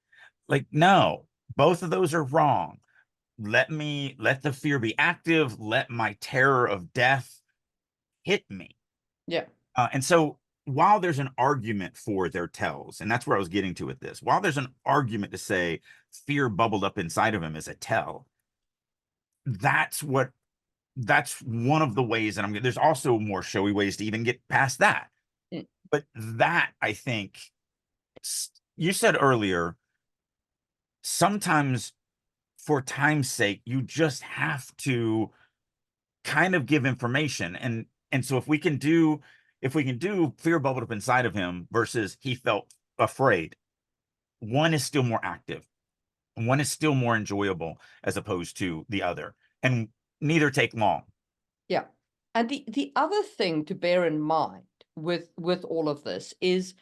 Like, no, both of those are wrong. Let the fear be active. Let my terror of death hit me. Yeah. And so while there's an argument for their tells, and that's where I was getting to with this, while there's an argument to say fear bubbled up inside of him as a tell, that's one of the ways that there's also more showy ways to even get past that. Mm. But that, I think, you said earlier, sometimes for time's sake, you just have to kind of give information. And so if we can do fear bubbled up inside of him versus he felt afraid, one is still more active. One is still more enjoyable as opposed to the other. and neither take long. Yeah. And the other thing to bear in mind with all of this is,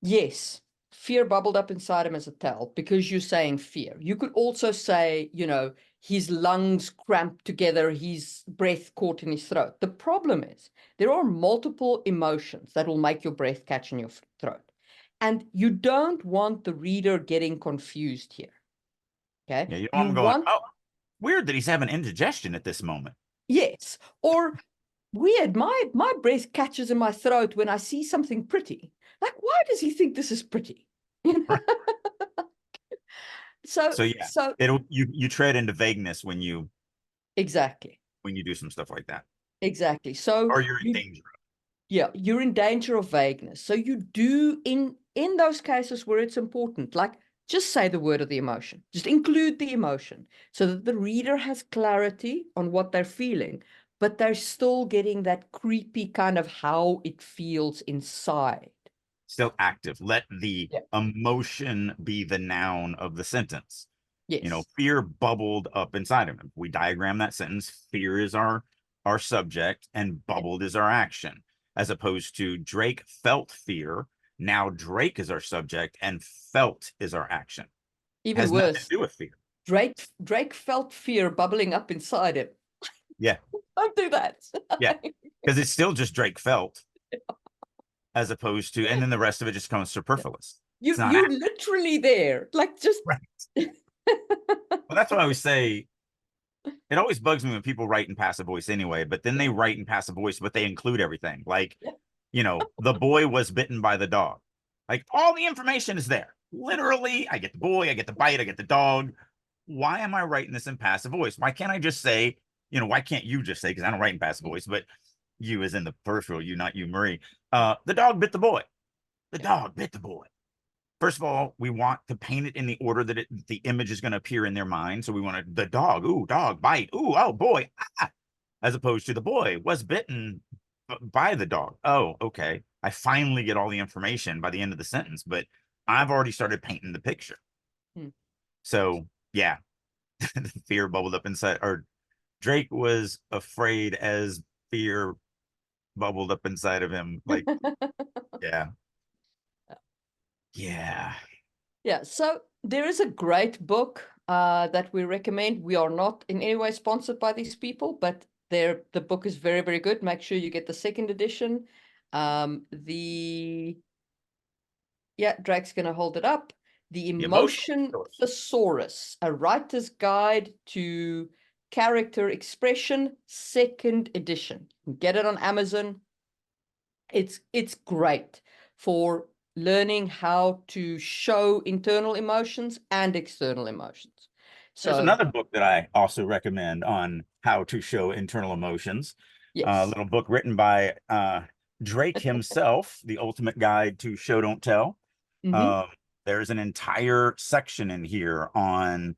yes, fear bubbled up inside him as a tell because you're saying fear. You could also say, you know, his lungs cramped together, his breath caught in his throat. The problem is there are multiple emotions that will make your breath catch in your throat. And you don't want the reader getting confused here. Okay. Yeah, you don't You want them going, want, oh, weird that he's having indigestion at this moment. yes, or weird, my breath catches in my throat when I see something pretty. Like, why does he think this is pretty? You know? Right. So, So yeah, so you tread into vagueness exactly, when you do some stuff like that, exactly. So or you're in you, danger. yeah, you're in danger of vagueness. So you do in those cases where it's important, like just say the word of the emotion, just include the emotion so that the reader has clarity on what they're feeling, but they're still getting that creepy kind of how it feels inside. Still active. Let the Yeah. emotion be the noun of the sentence. You know, Yes. fear bubbled up inside of him. We diagram that sentence. Fear is our subject, and Yeah. bubbled is our action, as opposed to Drake felt fear. Now Drake is our subject, and felt is our action. Even Has nothing to worse, do with fear. Drake felt fear bubbling up inside him. Yeah, Don't do that. yeah, because it's still just Drake felt, as opposed to, and then the rest of it just comes superfluous. It's not You're literally there. Like just right. Well, that's what I always say. It always bugs me when people write in passive voice anyway, but then they write in passive voice, but they include everything. Like, you know, the boy was bitten by the dog. Like, all the information is there. Literally, I get the boy, I get the bite, I get the dog. Why am I writing this in passive voice? Why can't I just say, you know, why can't you just say, because I don't write in passive voice, but you as in the peripheral, you, not you, Marie. The dog bit the boy. The dog bit the boy. First of all, we want to paint it in the order that the image is going to appear in their mind. So we want to, the dog, ooh, dog, bite, ooh, oh, boy, ah, as opposed to the boy was bitten by the dog. Oh, okay. I finally get all the information by the end of the sentence, but I've already started painting the picture. Hmm. So, yeah, the fear bubbled up inside, or Drake was afraid as fear bubbled up inside of him. Like, yeah, yeah. Yeah, so there is a great book that we recommend. We are not in any way sponsored by these people, but the book is very, very good. Make sure you get the second edition. Yeah, Drake's gonna hold it up. The The emotional Emotion source. Thesaurus, a writer's guide to character expression, second edition. You can get it on Amazon. It's great for learning how to show internal emotions and external emotions. There's So another book that I also recommend on how to show internal emotions. A yes. little book written by Drake himself, The Ultimate Guide to Show Don't Tell. Hmm. Um, there's an entire section in here um,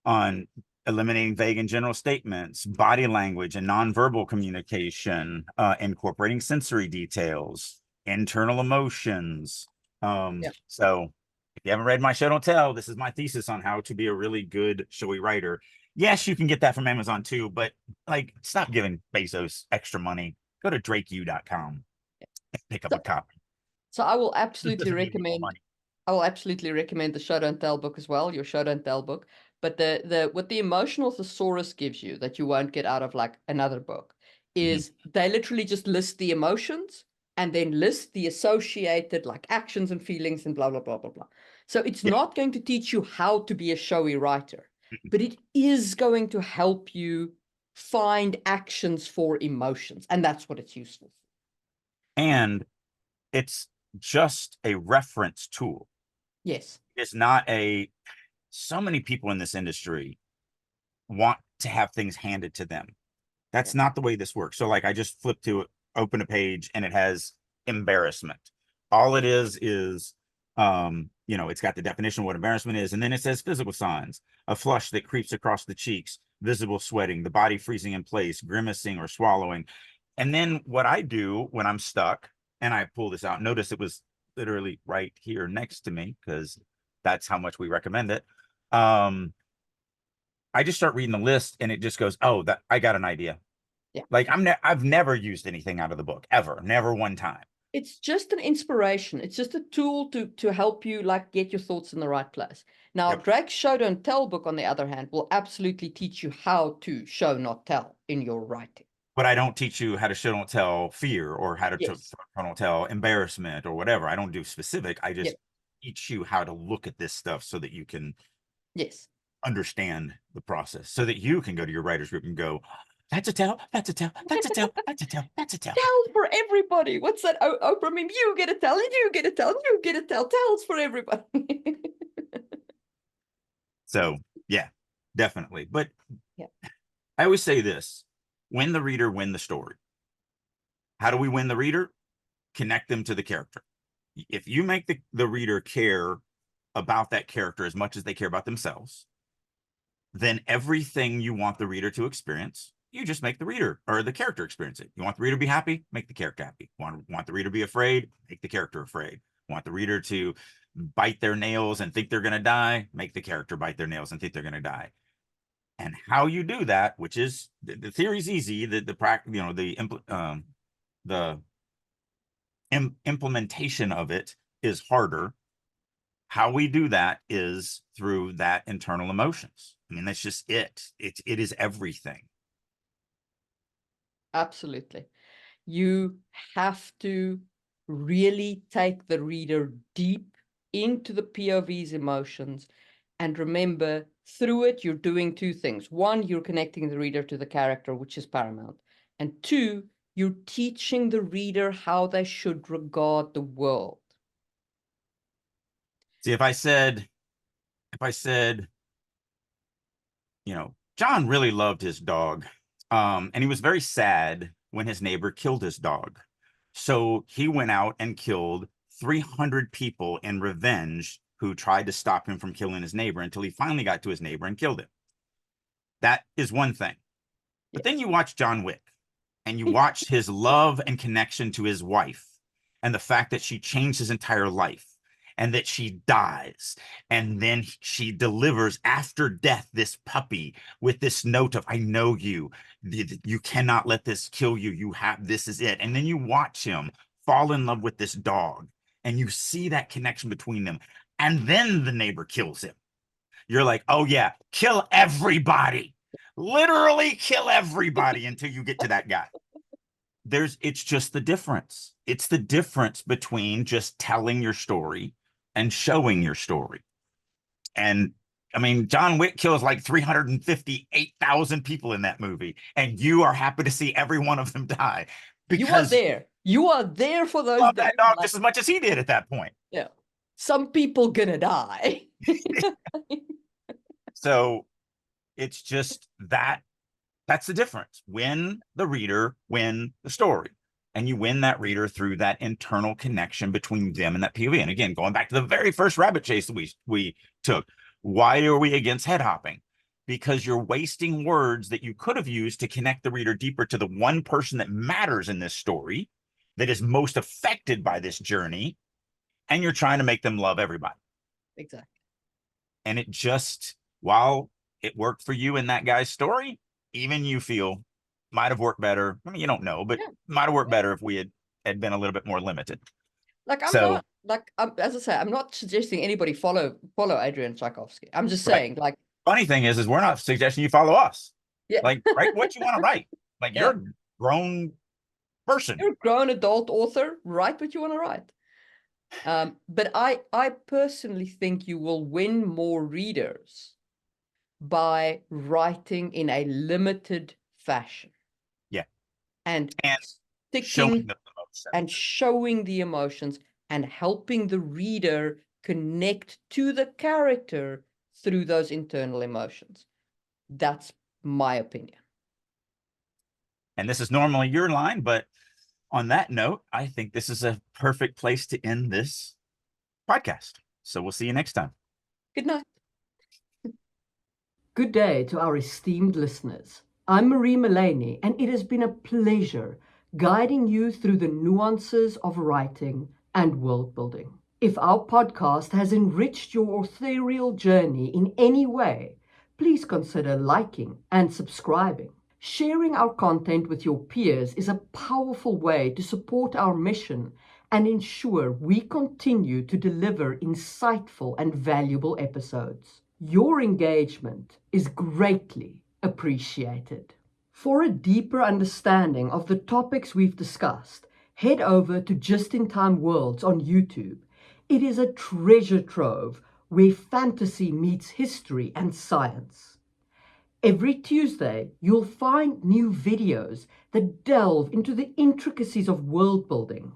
on eliminating vague and general statements, body language and nonverbal communication, incorporating sensory details, internal emotions. Yeah. So if you haven't read my Show Don't Tell, this is my thesis on how to be a really good showy writer. Yes, you can get that from Amazon too, but like, stop giving Bezos extra money. Go to drakeu.com and pick up So, a copy. so I will This absolutely doesn't need any more recommend money. I will absolutely recommend the Show Don't Tell book as well, your Show Don't Tell book. But the what the emotional thesaurus gives you that you won't get out of like another book Mhm. is they literally just list the emotions and then list the associated like actions and feelings and blah blah blah blah blah. So it's Yeah. not going to teach you how to be a showy writer, but it is going to help you find actions for emotions, and that's what it's useful for. And it's just a reference tool. Yes. It's not a, so many people in this industry want to have things handed to them. Yeah. That's not the way this works. So like I just flipped to open a page and it has embarrassment. All it is you know, it's got the definition of what embarrassment is, and then it says physical signs: a flush that creeps across the cheeks, visible sweating, the body freezing in place, grimacing or swallowing. And then what I do when I'm stuck and I pull this out, notice it was literally right here next to me because that's how much we recommend it. Um, I just start reading the list and it just goes, oh, that I got an idea. Yeah. Like I've never used anything out of the book ever, never one time. It's just an inspiration. It's just a tool to help you like get your thoughts in the right place. Now, Yep. Drake's Show Don't Tell book, on the other hand, will absolutely teach you how to show not tell in your writing. But I don't teach you how to show don't tell fear or how to show Yes. don't tell embarrassment or whatever. I don't do specific. I Yep. just teach you how to look at this stuff so that you can Yes. understand the process, so that you can go to your writers group and go, that's a tell, that's a tell, that's a tell, that's a tell, that's a tell. Tell for everybody. What's that Oprah meme? You get a tell, and you get a tell, and you get a tell. Tells for everybody. So yeah, definitely. But Yeah. I always say this: win the reader, win the story. How do we win the reader? Connect them to the character. If you make the reader care about that character as much as they care about themselves, then everything you want the reader to experience, you just make the reader or the character experience it. You want the reader to be happy, make the character happy. Want the reader to be afraid, make the character afraid. Want the reader to bite their nails and think they're going to die, make the character bite their nails and think they're going to die. And how you do that, which is the theory's easy, the practice, you know, the implementation of it is harder. How we do that is through that internal emotions. I mean, that's just it. It is everything. Absolutely. You have to really take the reader deep into the POV's emotions. And remember, through it, you're doing two things. One, you're connecting the reader to the character, which is paramount. And two, you're teaching the reader how they should regard the world. See, if I said, you know, John really loved his dog, and he was very sad when his neighbor killed his dog. So he went out and killed 300 people in revenge who tried to stop him from killing his neighbor until he finally got to his neighbor and killed him. That is one thing. But then Yes. you watch John Wick and you watch his love and connection to his wife and the fact that she changed his entire life and that she dies. And then she delivers after death this puppy with this note of, I know you. You cannot let this kill you. You have, this is it. And then you watch him fall in love with this dog and you see that connection between them. And then the neighbor kills him. You're like, oh yeah, kill everybody. Literally kill everybody until you get to that guy. It's just the difference. It's the difference between just telling your story and showing your story. And I mean, John Wick kills like 358,000 people in that movie, and you are happy to see every one of them die You are because there. You are there for you those love days. that dog Like, just as much as he did at that point. yeah. Some people gonna die. So it's just that's the difference. Win the reader, win the story. And you win that reader through that internal connection between them and that POV. And again, going back to the very first rabbit chase that we took, why are we against head hopping? Because you're wasting words that you could have used to connect the reader deeper to the one person that matters in this story, that is most affected by this journey, and you're trying to make them love everybody. Exactly. And it just, while it worked for you in that guy's story, even you feel might have worked better. I mean, you don't know, but Yeah. might have worked better if we had been a little bit more limited. Like I'm So, not like as I say, I'm not suggesting anybody follow Adrian Tchaikovsky. I'm just right. saying, like, Funny thing is we're not suggesting you follow us. yeah, Like, write what you want to write. Like, you're yeah. a grown person. You're a grown adult author. Write what you want to write. But I personally think you will win more readers by writing in a limited fashion Yeah. and And showing sticking them the most. and showing the emotions and helping the reader connect to the character through those internal emotions. That's my opinion. And this is normally your line, but on that note, I think this is a perfect place to end this podcast. So we'll see you next time. Good night. Good day to our esteemed listeners. I'm Marie Mullaney, and it has been a pleasure guiding you through the nuances of writing and world building. If our podcast has enriched your authorial journey in any way, please consider liking and subscribing. Sharing our content with your peers is a powerful way to support our mission and ensure we continue to deliver insightful and valuable episodes. Your engagement is greatly appreciated. For a deeper understanding of the topics we've discussed, head over to Just in Time Worlds on YouTube. It is a treasure trove where fantasy meets history and science. Every Tuesday, you'll find new videos that delve into the intricacies of world building,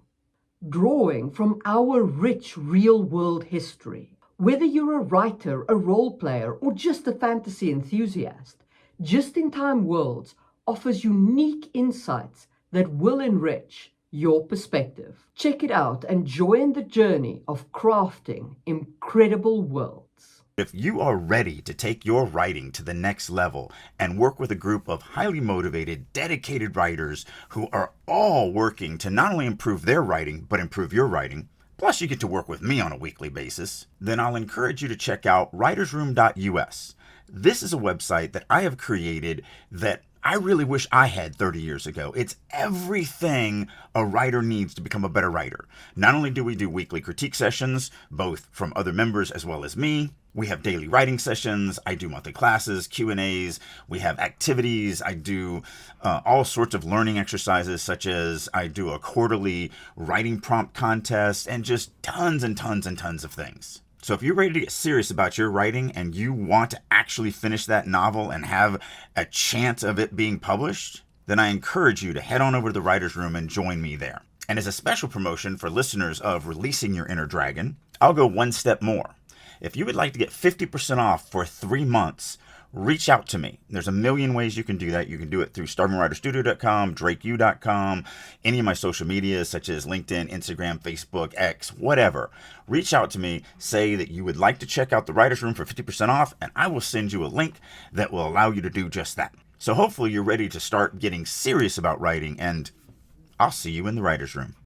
drawing from our rich real-world history. Whether you're a writer, a role player, or just a fantasy enthusiast, Just in Time Worlds offers unique insights that will enrich your perspective. Check it out and join the journey of crafting incredible worlds. If you are ready to take your writing to the next level and work with a group of highly motivated, dedicated writers who are all working to not only improve their writing, but improve your writing, plus you get to work with me on a weekly basis, then I'll encourage you to check out writersroom.us. This is a website that I have created that I really wish I had 30 years ago. It's everything a writer needs to become a better writer. Not only do we do weekly critique sessions, both from other members as well as me, we have daily writing sessions, I do monthly classes, Q&As, we have activities, I do all sorts of learning exercises, such as I do a quarterly writing prompt contest, and just tons and tons and tons of things. So if you're ready to get serious about your writing and you want to actually finish that novel and have a chance of it being published, then I encourage you to head on over to the Writer's Room and join me there. And as a special promotion for listeners of Releasing Your Inner Dragon, I'll go one step more. If you would like to get 50% off for 3 months, reach out to me. There's a million ways you can do that. You can do it through starvingwriterstudio.com, drakeu.com, any of my social medias such as LinkedIn, Instagram, Facebook, X, whatever. Reach out to me, say that you would like to check out the Writer's Room for 50% off, and I will send you a link that will allow you to do just that. So hopefully you're ready to start getting serious about writing, and I'll see you in the Writer's Room.